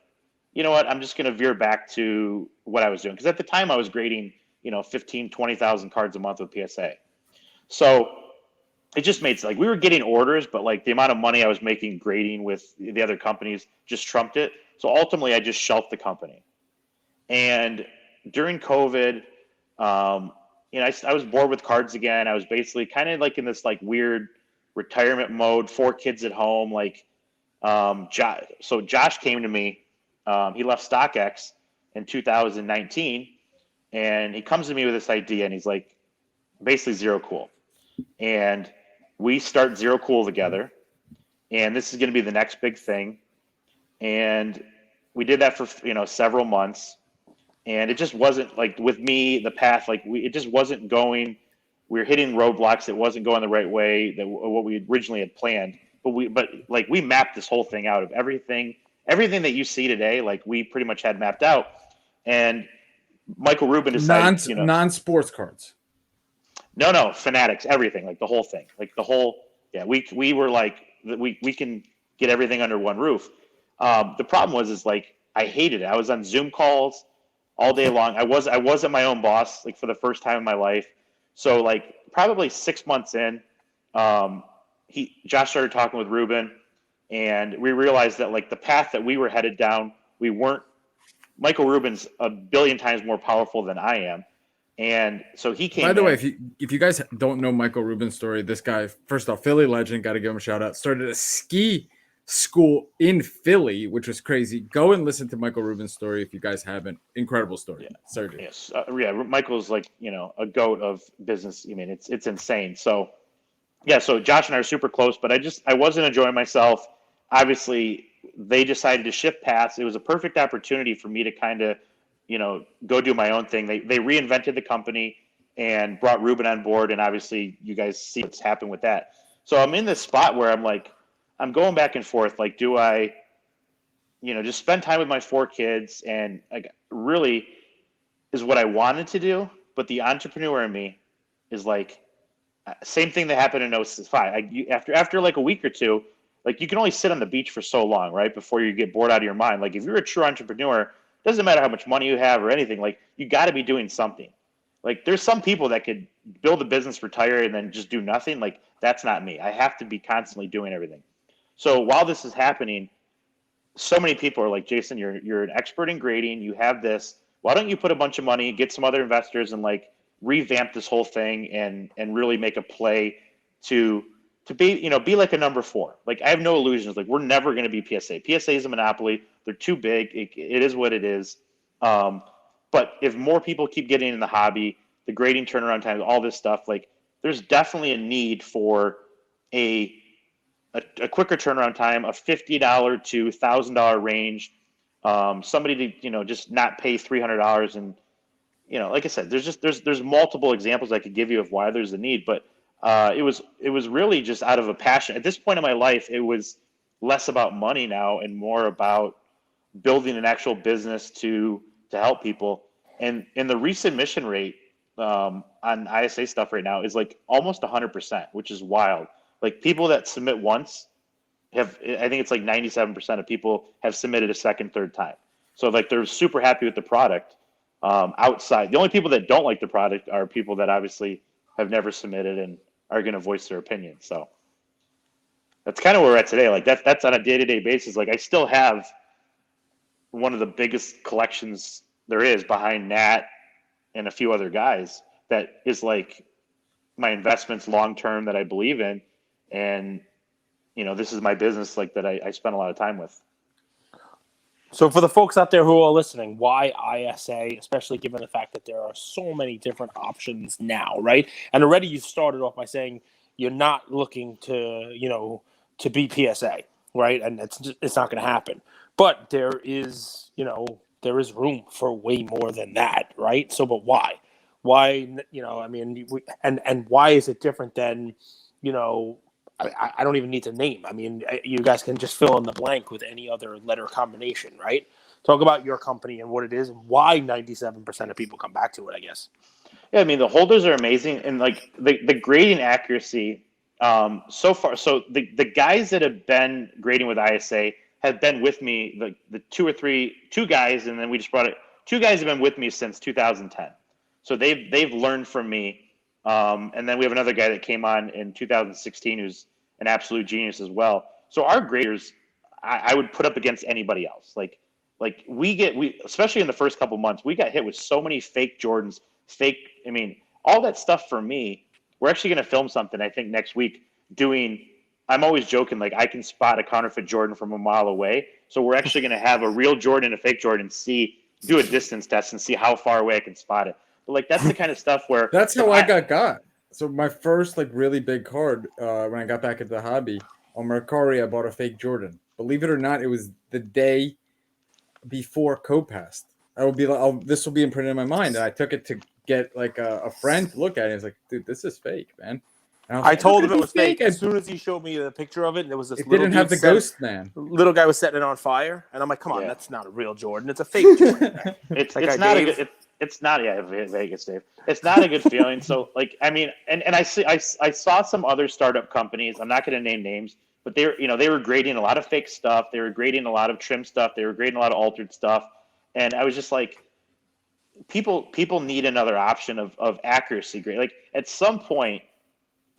you know what, I'm just going to veer back to what I was doing. Because at the time I was grading, 15, 20,000 cards a month with PSA. So it just made like we were getting orders, but like the amount of money I was making grading with the other companies just trumped it. So ultimately I just shelved the company. And during COVID, I was bored with cards again. I was basically kind of like in this like weird retirement mode, 4 kids at home. Like, so Josh came to me. He left StockX in 2019, and he comes to me with this idea, and he's like, basically Zero Cool, and we start Zero Cool together, and this is going to be the next big thing. And we did that for several months, and it just wasn't like with me the path like it just wasn't going. We were hitting roadblocks. It wasn't going the right way that what we originally had planned. But we mapped this whole thing out of everything that you see today. Like we pretty much had mapped out. And Michael Rubin decided, non-sports cards. No, Fanatics, everything, like the whole thing, like the whole. Yeah, we were like we can get everything under one roof. The problem was like I hated it. I was on Zoom calls all day long. I wasn't my own boss like for the first time in my life. So like probably 6 months in, Josh started talking with Ruben, and we realized that like the path that we were headed down, we weren't. Michael Rubin's a billion times more powerful than I am, and so he came. By the way, if you guys don't know Michael Rubin's story, this guy, first off, Philly legend, got to give him a shout out. Started a ski school in Philly, which was crazy. Go and listen to Michael Rubin's story if you guys haven't. Incredible story. Yeah. Surgeon. Yes. Michael's like, a goat of business. I mean, it's insane. So, yeah, so Josh and I are super close, but I wasn't enjoying myself. Obviously, they decided to shift paths. It was a perfect opportunity for me to kind of, go do my own thing. They reinvented the company and brought Ruben on board, and obviously, you guys see what's happened with that. So I'm in this spot where I'm like, I'm going back and forth. Like, do I, just spend time with my 4 kids, and like really is what I wanted to do, but the entrepreneur in me is like, same thing that happened in '05. After like a week or two, like you can only sit on the beach for so long, right? Before you get bored out of your mind. Like if you're a true entrepreneur, doesn't matter how much money you have or anything, like you got to be doing something. Like there's some people that could build a business, retire, and then just do nothing. Like that's not me. I have to be constantly doing everything. So while this is happening, so many people are like, Jason, you're an expert in grading. You have this. Why don't you put a bunch of money, get some other investors, and like revamp this whole thing and really make a play to be like a number 4. Like I have no illusions. Like we're never going to be PSA. PSA is a monopoly. They're too big. It is what it is. But if more people keep getting in the hobby, the grading turnaround times, all this stuff, like there's definitely a need for a quicker turnaround time, a $50 to $1,000 range. Somebody to just not pay $300 and like I said, there's multiple examples I could give you of why there's a need, but it was really just out of a passion. At this point in my life, it was less about money now and more about building an actual business to help people. And the resubmission rate on ISA stuff right now is like almost 100%, which is wild. Like people that submit once I think it's like 97% of people have submitted a second, third time. So like they're super happy with the product. Outside, the only people that don't like the product are people that obviously have never submitted and are going to voice their opinion. So that's kind of where we're at today. Like that's on a day-to-day basis. Like I still have one of the biggest collections there is behind Nat and a few other guys that is like my investments long-term that I believe in. And, this is my business like that I spend a lot of time with. So for the folks out there who are listening, why ISA, especially given the fact that there are so many different options now, right? And already you started off by saying you're not looking to, to be PSA, right? And it's not going to happen. But there is room for way more than that, right? So, but why? Why, and why is it different than, I don't even need to name. I mean, you guys can just fill in the blank with any other letter combination, right? Talk about your company and what it is and why 97% of people come back to it, I guess. Yeah, I mean, the holders are amazing. And like the grading accuracy so far. So the guys that have been grading with ISA have been with me, the two guys, and then we just brought it. 2 guys have been with me since 2010. So they've learned from me. And then we have another guy that came on in 2016 who's an absolute genius as well. So our graders, I would put up against anybody else. Like we especially in the first couple months, we got hit with so many fake Jordans, all that stuff for me. We're actually going to film something, I think, next week I'm always joking, like I can spot a counterfeit Jordan from a mile away. So we're actually going to have a real Jordan and a fake Jordan, do a distance test and see how far away I can spot it. But like that's the kind of stuff where that's how I got. So my first like really big card when I got back into the hobby on Mercari, I bought a fake Jordan. Believe it or not, it was the day before Copast. I will be like, this will be imprinted in my mind, and I took it to get like a friend to look at it. He's like, dude, this is fake, man. I told him it was fake as soon as he showed me the picture of it, and it was this. It didn't have the ghost man. Little guy was setting it on fire, and I'm like, "Come on, that's not a real Jordan. It's a fake Jordan." It's not a good. It's not Vegas, Dave. It's not a good feeling. So like, I mean, and I saw some other startup companies. I'm not going to name names, but they were grading a lot of fake stuff. They were grading a lot of trim stuff. They were grading a lot of altered stuff, and I was just like, people need another option of accuracy grade. Like at some point.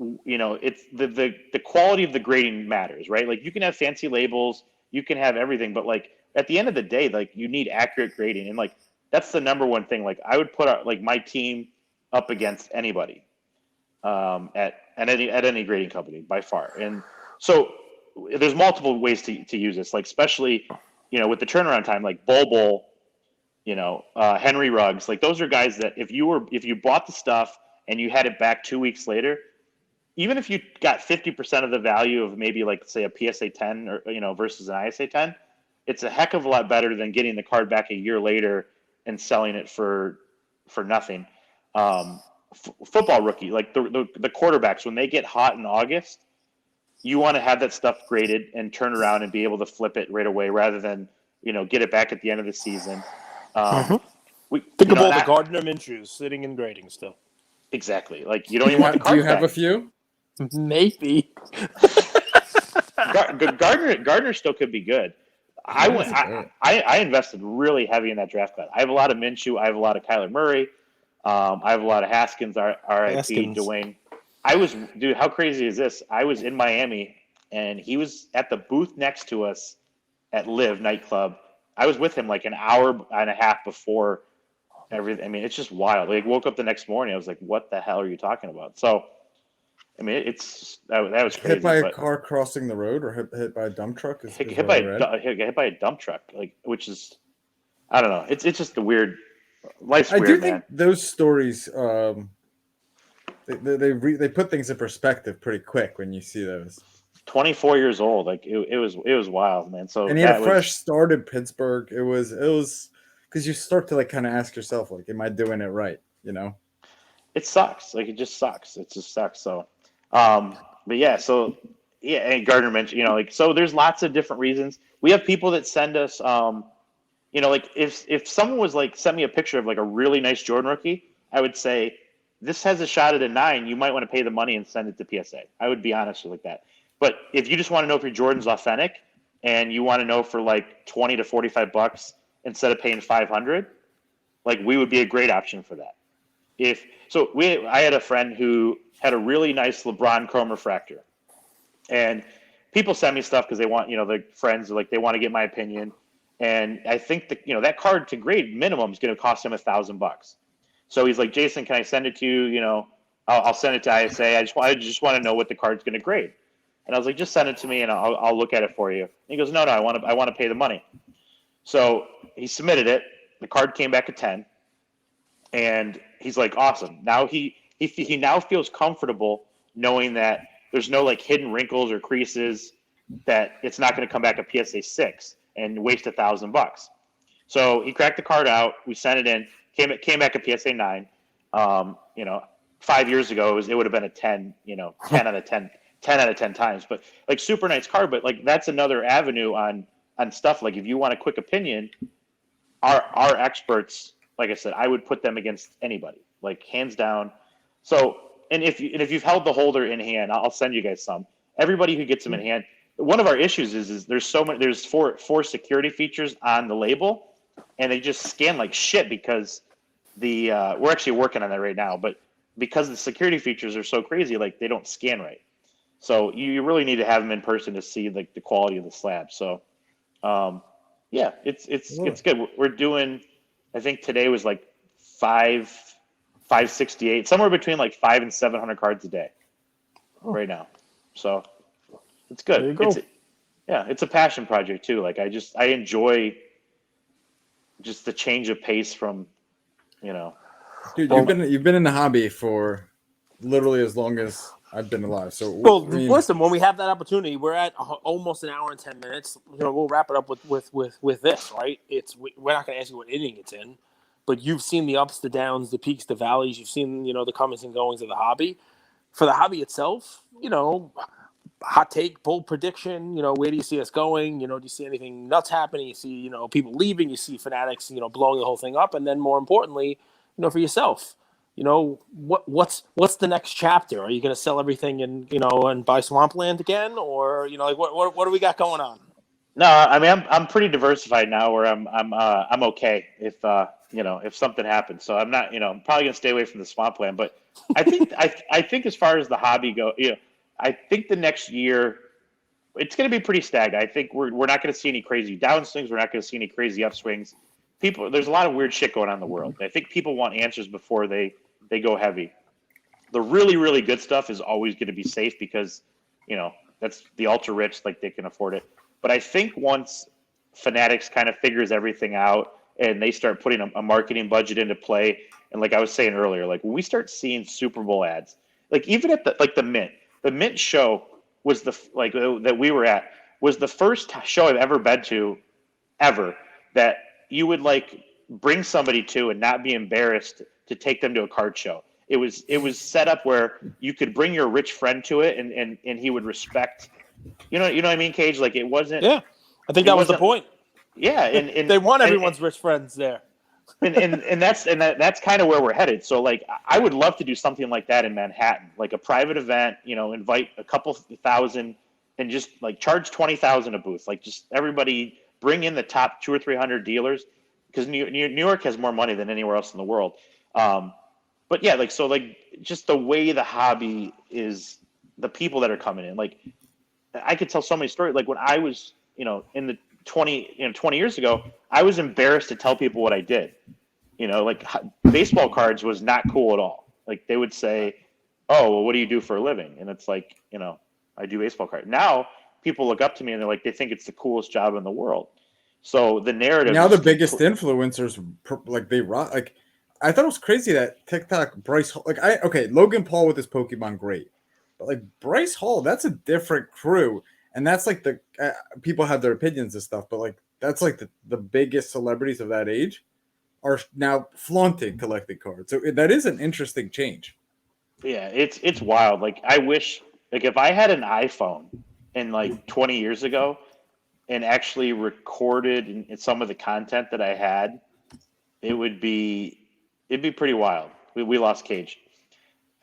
It's the quality of the grading matters, right? Like you can have fancy labels, you can have everything, but like at the end of the day, like you need accurate grading, and like that's the number one thing. Like I would put like my team up against anybody at any grading company by far. And so there's multiple ways to use this, like especially with the turnaround time, like Bobo, Henry Ruggs, like those are guys that if you bought the stuff and you had it back 2 weeks later. even if you got 50% of the value of maybe like say a PSA 10 or versus an ISA 10, it's a heck of a lot better than getting the card back a year later and selling it for nothing. Football rookie, like the quarterbacks, when they get hot in August, you want to have that stuff graded and turn around and be able to flip it right away rather than get it back at the end of the season. Think of all the Gardner Minshews sitting and grading still. Exactly. Like you don't even want the cards. Do you have back. a few? Maybe. Gardner still could be good. I invested really heavy in that draft class. I have a lot of Minshew. I have a lot of Kyler Murray. I have a lot of Haskins. R.I.P. Dwayne. Dude, how crazy is this? I was in Miami, and he was at the booth next to us at Live nightclub. I was with him like an hour and a half before everything. I mean, it's just wild. Like, woke up the next morning. I was like, what the hell are you talking about? So, I mean, that was crazy. Hit by a car crossing the road or hit by a dump truck? Hit by a dump truck, which is, I don't know. It's just a weird, life's weird, man. I do think those stories, they put things in perspective pretty quick when you see those. 24 years old, like it was wild, man. So and he had a fresh start in Pittsburgh. It was because you start to like kind of ask yourself, like, am I doing it right? It sucks. Like it just sucks. It just sucks. So, but yeah. So yeah, and Gardner mentioned, like so. There's lots of different reasons. We have people that send us, like if someone was like sent me a picture of like a really nice Jordan rookie, I would say this has a shot at a 9. You might want to pay the money and send it to PSA. I would be honest with that. But if you just want to know if your Jordan's authentic and you want to know for like $20 to $45 instead of paying $500, like we would be a great option for that. I had a friend who had a really nice LeBron chrome refractor, and people send me stuff because they want, their friends like they want to get my opinion, and I think that card to grade minimum is going to cost him $1,000. So he's like, Jason, can I send it to you? I'll send it to ISA. I just want to know what the card's going to grade. And I was like, just send it to me and I'll look at it for you. And he goes, no, I want to pay the money. So he submitted it. The card came back at 10. And he's like, awesome. Now he now feels comfortable knowing that there's no like hidden wrinkles or creases, that it's not going to come back a PSA 6 and waste $1,000. So he cracked the card out. We sent it in. Came back a PSA 9. 5 years ago it would have been a 10. 10 out of 10. 10 out of 10 times, but like super nice card. But like that's another avenue on stuff. Like if you want a quick opinion, our experts, like I said, I would put them against anybody, like hands down. So and if you've held the holder in hand, I'll send you guys some. Everybody who gets them in hand. One of our issues is there's so many. There's four security features on the label, and they just scan like shit because we're actually working on that right now. But because the security features are so crazy, like they don't scan right. So you really need to have them in person to see like the quality of the slab. So, yeah, it's good. We're doing, I think today was like 568, somewhere between like 500 and 700 cards a day right now. So it's good. There you go. It's a passion project too. Like I enjoy just the change of pace from, Dude, you've been in the hobby for literally as long as I've been alive. So listen, when we have that opportunity, we're at almost an hour and 10 minutes. We'll wrap it up with this, right? We're not going to ask you what inning it's in, but you've seen the ups, the downs, the peaks, the valleys. You've seen the comings and goings of the hobby. For the hobby itself, hot take, bold prediction. Where do you see us going? Do you see anything nuts happening? You see people leaving. You see fanatics blowing the whole thing up, and then more importantly, for yourself. What's the next chapter? Are you going to sell everything and buy swampland again, or what do we got going on? No, I mean I'm pretty diversified now, where I'm okay if something happens. So I'm not I'm probably going to stay away from the swampland. But I think as far as the hobby go, I think the next year it's going to be pretty stagnant. I think we're not going to see any crazy downswings. We're not going to see any crazy upswings. There's a lot of weird shit going on in the world. I think people want answers before they go heavy. The really, really good stuff is always going to be safe because, that's the ultra rich, like they can afford it. But I think once Fanatics kind of figures everything out and they start putting a marketing budget into play, and like I was saying earlier, like when we start seeing Super Bowl ads, like even at the Mint, the Mint show was that we were at was the first show I've ever been to ever that you would like bring somebody to and not be embarrassed to take them to a card show. It was set up where you could bring your rich friend to it and he would respect, you know what I mean, Cage? Like it wasn't. Yeah, I think it that was the wasn't- point. Yeah, and They want and- everyone's rich friends there. and that's kind of where we're headed. So like I would love to do something like that in Manhattan, like a private event, invite a couple thousand and just like charge 20,000 a booth. Like just everybody bring in the top 200 or 300 dealers because New York has more money than anywhere else in the world. But yeah, like just the way the hobby is, the people that are coming in, like I could tell so many stories. Like when I was, in the 20 years ago, I was embarrassed to tell people what I did. Like baseball cards was not cool at all. Like they would say, "Oh, well, what do you do for a living?" And it's like, I do baseball cards. Now people look up to me and they think it's the coolest job in the world. So the narrative now the biggest influencers, like they rock. Like I thought it was crazy that TikTok Bryce Hall, Logan Paul with his Pokemon, great, but like Bryce Hall, that's a different crew, and that's like the people have their opinions and stuff, but like that's like the biggest celebrities of that age are now flaunting collecting cards. So that is an interesting change. Yeah, it's wild. Like I wish, like if I had an iPhone in like 20 years ago and actually recorded in some of the content that I had, it'd be pretty wild. We lost Cage.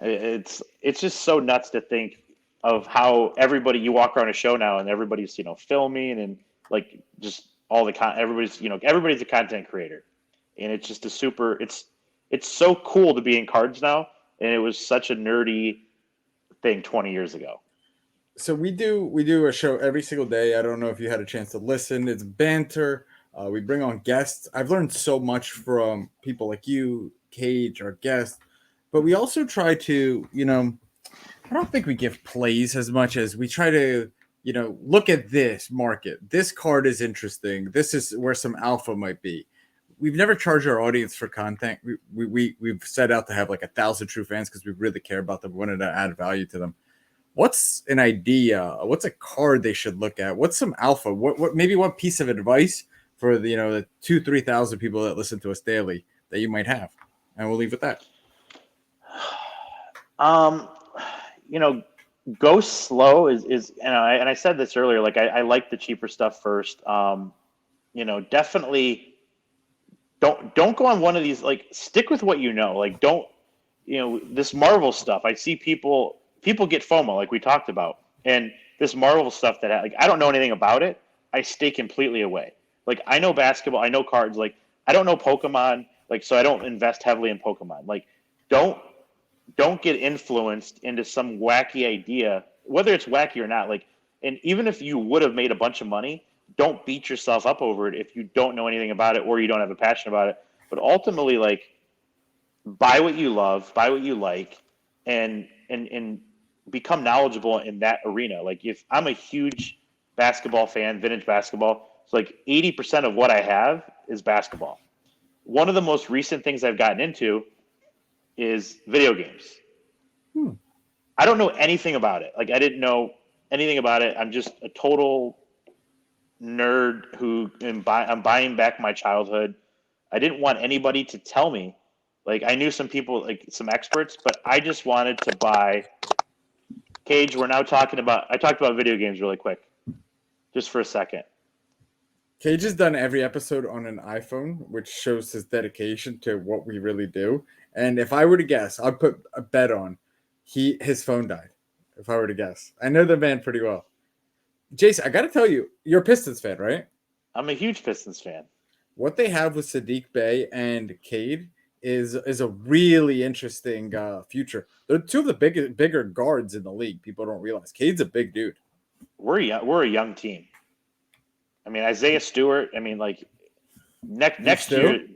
It's just so nuts to think of how everybody, you walk around a show now and everybody's filming and like just all the everybody's a content creator, and it's just it's so cool to be in cards now, and it was such a nerdy thing 20 years ago. So we do a show every single day. I don't know if you had a chance to listen. It's banter. We bring on guests. I've learned so much from people like you, Cage, our guest, but we also try to, I don't think we give plays as much as we try to, look at this market. This card is interesting. This is where some alpha might be. We've never charged our audience for content. We've set out to have like 1,000 true fans because we really care about them. We wanted to add value to them. What's an idea? What's a card they should look at? What's some alpha? What maybe one piece of advice for the the 2,000-3,000 people that listen to us daily that you might have? And we'll leave with that. Go slow is and I said this earlier. Like I like the cheaper stuff first. Definitely don't go on one of these. Like stick with what you know. Like don't this Marvel stuff. I see people get FOMO, like we talked about, and this Marvel stuff that I don't know anything about it. I stay completely away. Like I know basketball, I know cards. Like I don't know Pokemon. Like so I don't invest heavily in Pokemon. Like don't get influenced into some wacky idea, whether it's wacky or not. Like, and even if you would have made a bunch of money, don't beat yourself up over it if you don't know anything about it or you don't have a passion about it. But ultimately, like, buy what you love, buy what you like, and become knowledgeable in that arena. Like, if I'm a huge basketball fan, vintage basketball, it's like 80% of what I have is basketball. One of the most recent things I've gotten into is video games. I don't know anything about it. Like I didn't know anything about it. I'm just a total nerd I'm buying back my childhood. I didn't want anybody to tell me. Like I knew some people, like some experts, but I just wanted to buy. Cage, I talked about video games really quick, just for a second. Cage has done every episode on an iPhone, which shows his dedication to what we really do. And if I were to guess, I'd put a bet on his phone died. If I were to guess, I know the man pretty well. Jason, I got to tell you, you're a Pistons fan, right? I'm a huge Pistons fan. What they have with Sadiq Bey and Cade is a really interesting future. They're two of the bigger guards in the league. People don't realize Cade's a big dude. We're a young team. I mean, Isaiah Stewart. I mean, like next year,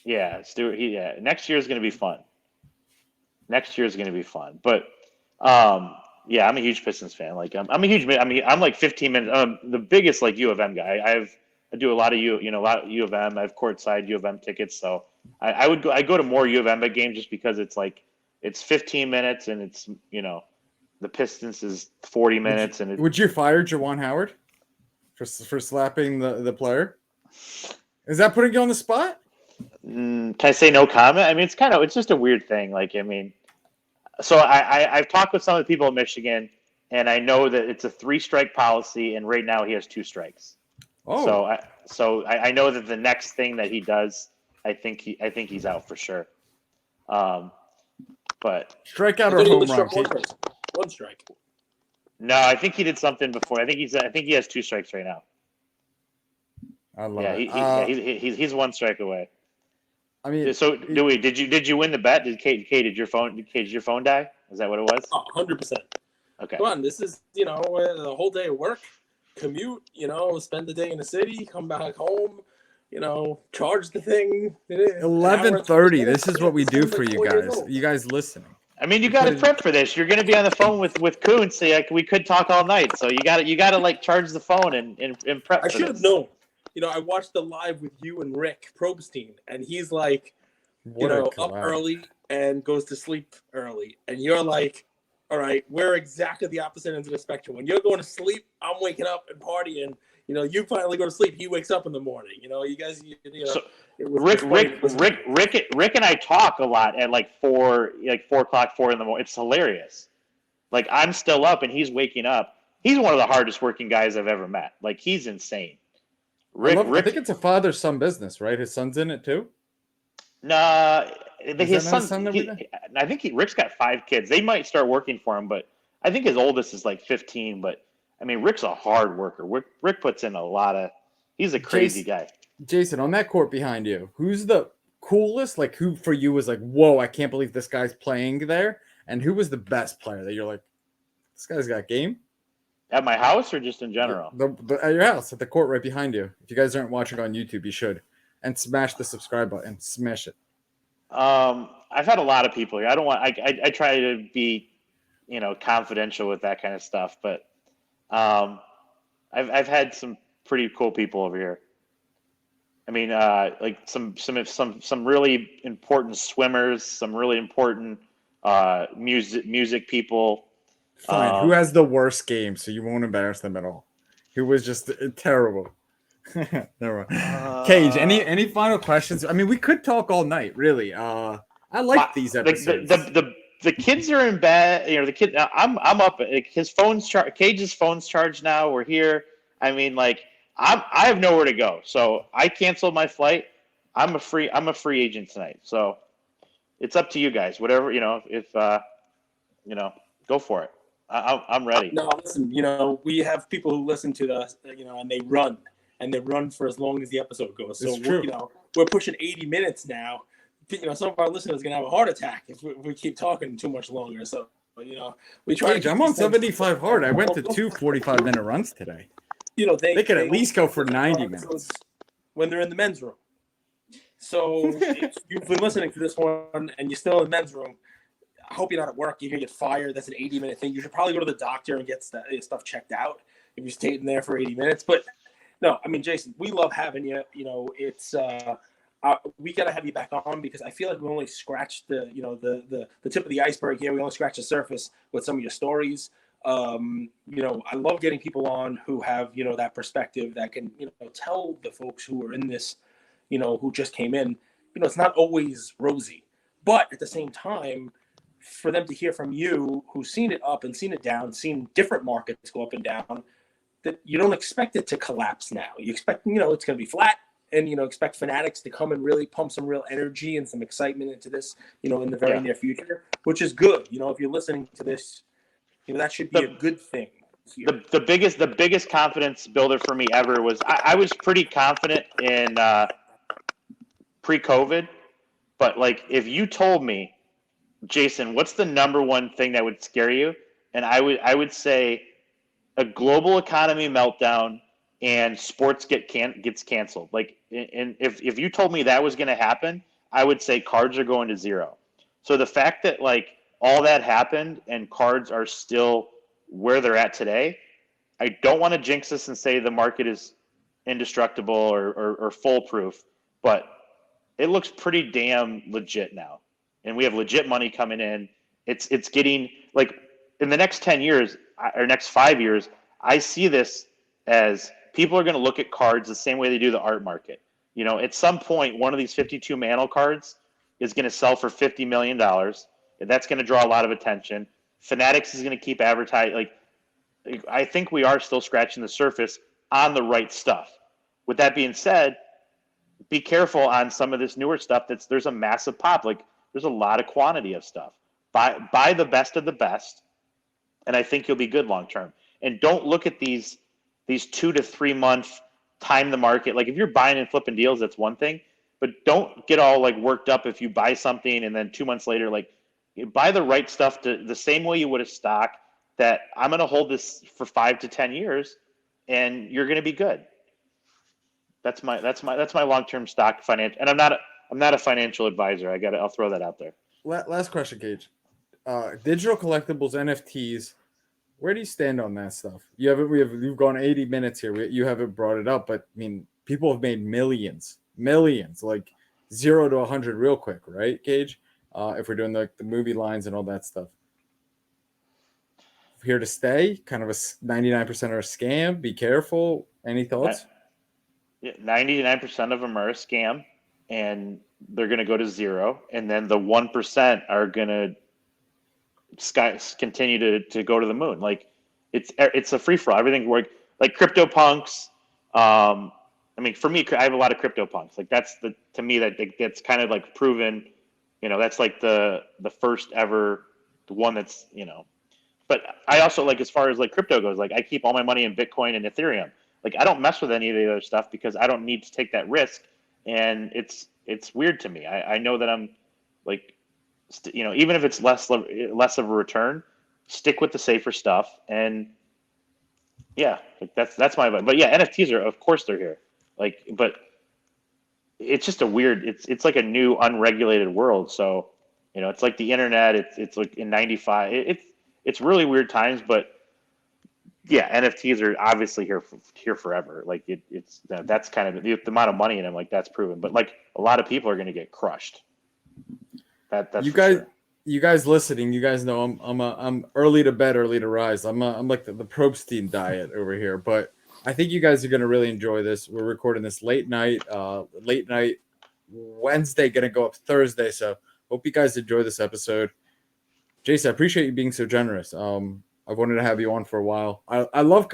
yeah, Stewart. Next year is going to be fun. But yeah, I'm a huge Pistons fan. Like I'm like 15 minutes. I'm the biggest like U of M guy. I do a lot of U of M. I have courtside U of M tickets, so I go to more U of M games just because it's 15 minutes and it's the Pistons is 40 minutes, Would you fire Juwan Howard for slapping the player? Is that putting you on the spot? Can I say no comment? I mean, it's just a weird thing. Like, I mean, so I've talked with some of the people in Michigan, and I know that it's a 3-strike policy, and right now he has 2 strikes. Oh, So I know that the next thing that he does, I think he's out for sure. But strikeout or home run? One strike. no, I think he did something before. I think he has 2 strikes right now. I love it. He's 1 strike away. I mean, so Dewey, did you win the bet? Did your phone die? Is that what it was? 100%. Okay. Come on, this is the whole day of work, commute. Spend the day in the city, come back home. Charge the thing. 11:30. This is what we do for you guys. You guys listening? I mean, you got to prep for this. You're going to be on the phone with Koonce. So we could talk all night. So you got to like charge the phone and prep. I should have known. I watched the live with you and Rick Probstein, and he's like, up early and goes to sleep early, and you're like, all right, we're exactly the opposite ends of the spectrum. When you're going to sleep, I'm waking up and partying. You finally go to sleep. He wakes up in the morning. You guys. So Rick and I talk a lot at like 4 o'clock, 4 in the morning. It's hilarious. Like, I'm still up and he's waking up. He's one of the hardest working guys I've ever met. Like, he's insane. I think it's a father-son business, right? His son's in it too. Nah, his son. I think Rick's got 5 kids. They might start working for him, but I think his oldest is like 15. But I mean, Rick's a hard worker. Rick puts in a lot of. He's a crazy guy. Jason, on that court behind you, who's the coolest? Like, who for you was like, whoa, I can't believe this guy's playing there? And who was the best player that you're like, this guy's got game? At my house or just in general? At your house, at the court right behind you. If you guys aren't watching on YouTube, you should. And smash the subscribe button. Smash it. I've had a lot of people here. I try to be, confidential with that kind of stuff, but I've had some pretty cool people over here. I mean, like some really important swimmers, some really important music people. Fine. Who has the worst game, so you won't embarrass them at all? Who was just terrible? Never mind. Cage, any final questions? I mean, we could talk all night, really. I like these episodes. The kids are in bed. The kid. I'm up. His phone's charged. Cage's phone's charged now. We're here. I mean, like, I have nowhere to go, so I canceled my flight. I'm a free agent tonight, so it's up to you guys. Whatever if go for it. I'm ready. No, listen. We have people who listen to us, and they run for as long as the episode goes. So we're pushing 80 minutes now. Some of our listeners are gonna have a heart attack if we keep talking too much longer. So we try. I'm on 75 hard. I went to 2 45-minute runs today. They could at least go for 90 minutes when they're in the men's room. So if you've been listening to this one and you're still in the men's room, I hope you're not at work. You're gonna get fired. That's an 80-minute thing. You should probably go to the doctor and get stuff checked out if you're staying there for 80 minutes. But no, I mean, Jason, we love having you. It's we gotta have you back on because I feel like we only scratched the tip of the iceberg here. We only scratched the surface with some of your stories. I love getting people on who have that perspective that can tell the folks who are in this, who just came in. It's not always rosy, but at the same time, for them to hear from you, who's seen it up and seen it down, seen different markets go up and down, that you don't expect it to collapse now. You expect, it's going to be flat, and, expect fanatics to come and really pump some real energy and some excitement into this, in the very near future, which is good. If you're listening to this, that should be a good thing. The biggest confidence builder for me ever was I was pretty confident in pre-COVID, but like if you told me, Jason, what's the number one thing that would scare you? And I would say a global economy meltdown and sports gets canceled. Like, and if you told me that was going to happen, I would say cards are going to zero. So the fact that like all that happened and cards are still where they're at today, I don't want to jinx this and say the market is indestructible or foolproof, but it looks pretty damn legit now. And we have legit money coming in. It's getting like in the next 10 years or next 5 years, I see this as people are going to look at cards the same way they do the art market. You know, at some point, one of these 52 Mantle cards is going to sell for $50 million. That's going to draw a lot of attention. Fanatics is going to keep advertising. Like, I think we are still scratching the surface on the right stuff. With that being said, be careful on some of this newer stuff. There's a massive pop. Like, there's a lot of quantity of stuff. Buy the best of the best, and I think you'll be good long term. And don't look at these 2 to 3 month time the market. Like, if you're buying and flipping deals, that's one thing. But don't get all like worked up if you buy something and then 2 months later, like, you buy the right stuff the same way you would a stock. That I'm going to hold this for 5 to 10 years, and you're going to be good. That's my long-term stock financial. And I'm not a financial advisor. I'll throw that out there. Last question, Cage. Digital collectibles, NFTs. Where do you stand on that stuff? You've gone 80 minutes here. You haven't brought it up, but I mean, people have made millions, like 0 to 100 real quick, right, Cage? If we're doing the movie lines and all that stuff. Here to stay, kind of a 99% are a scam. Be careful. Any thoughts? 99% of them are a scam, and they're going to go to 0, and then the 1% are going to continue to go to the moon. Like, it's a free for all. Everything work like CryptoPunks. I mean, for me, I have a lot of CryptoPunks. Like, to me that's kind of like proven. You know, that's like the first ever one that's, you know. But I also, like, as far as like crypto goes, like, I keep all my money in Bitcoin and Ethereum. Like, I don't mess with any of the other stuff because I don't need to take that risk, and it's weird to me. I know that I'm like, you know, even if it's less of a return, stick with the safer stuff. And yeah, like that's my advice. But yeah, NFTs are, of course, they're here. Like, but it's just a weird. It's like a new unregulated world. So, you know, it's like the internet. It's like in '95. It's really weird times, but yeah, NFTs are obviously here forever. Like, that's kind of the amount of money in them. Like, that's proven. But like, a lot of people are going to get crushed. That's you guys listening. You guys know I'm early to bed, early to rise. I'm like the Probstein diet over here. But I think you guys are going to really enjoy this. We're recording this late night Wednesday, going to go up Thursday. So hope you guys enjoy this episode. Jason, I appreciate you being so generous. I've wanted to have you on for a while. I love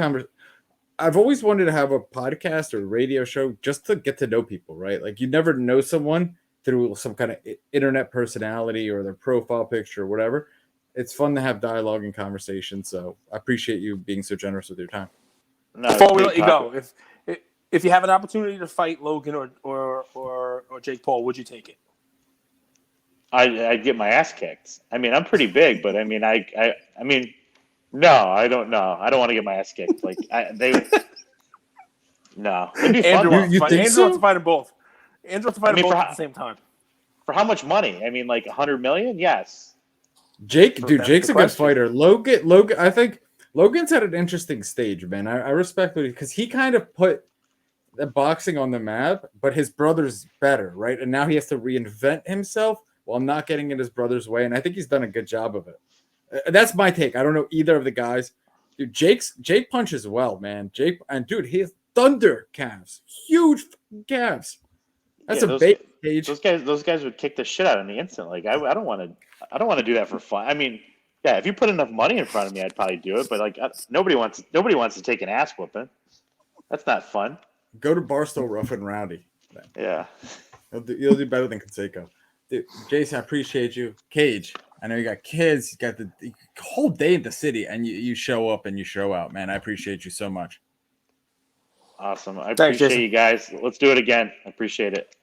I've always wanted to have a podcast or radio show just to get to know people, right? Like, you never know someone through some kind of internet personality or their profile picture or whatever. It's fun to have dialogue and conversation. So I appreciate you being so generous with your time. Before we let you go, if you have an opportunity to fight Logan or Jake Paul, would you take it? I'd get my ass kicked. I mean, I'm pretty big, but I mean, I mean, no, I don't know. I don't want to get my ass kicked. Like, no. It'd be fun. Andrew wants to fight them both. Andrew wants to fight them both at the same time. For how much money? I mean, like 100 million? Yes. Jake's a good fighter. Logan, I think Logan's had an interesting stage, man. I respect it because he kind of put the boxing on the map, but his brother's better, right? And now he has to reinvent himself while not getting in his brother's way. And I think he's done a good job of it. That's my take. I don't know either of the guys. Dude, Jake punches well, man. He has thunder calves. Huge calves. That's a big cage. Those guys would kick the shit out of me instantly. Like, I don't want to do that for fun. I mean, yeah, if you put enough money in front of me, I'd probably do it. But like, nobody wants to take an ass whooping. That's not fun. Go to Barstow Rough and Rowdy. Yeah, you'll do better than Koonce. Dude, Jason, I appreciate you. Cage, I know you got kids. You got the whole day in the city, and you show up and you show out, man. I appreciate you so much. Awesome. I appreciate you guys. Let's do it again. I appreciate it.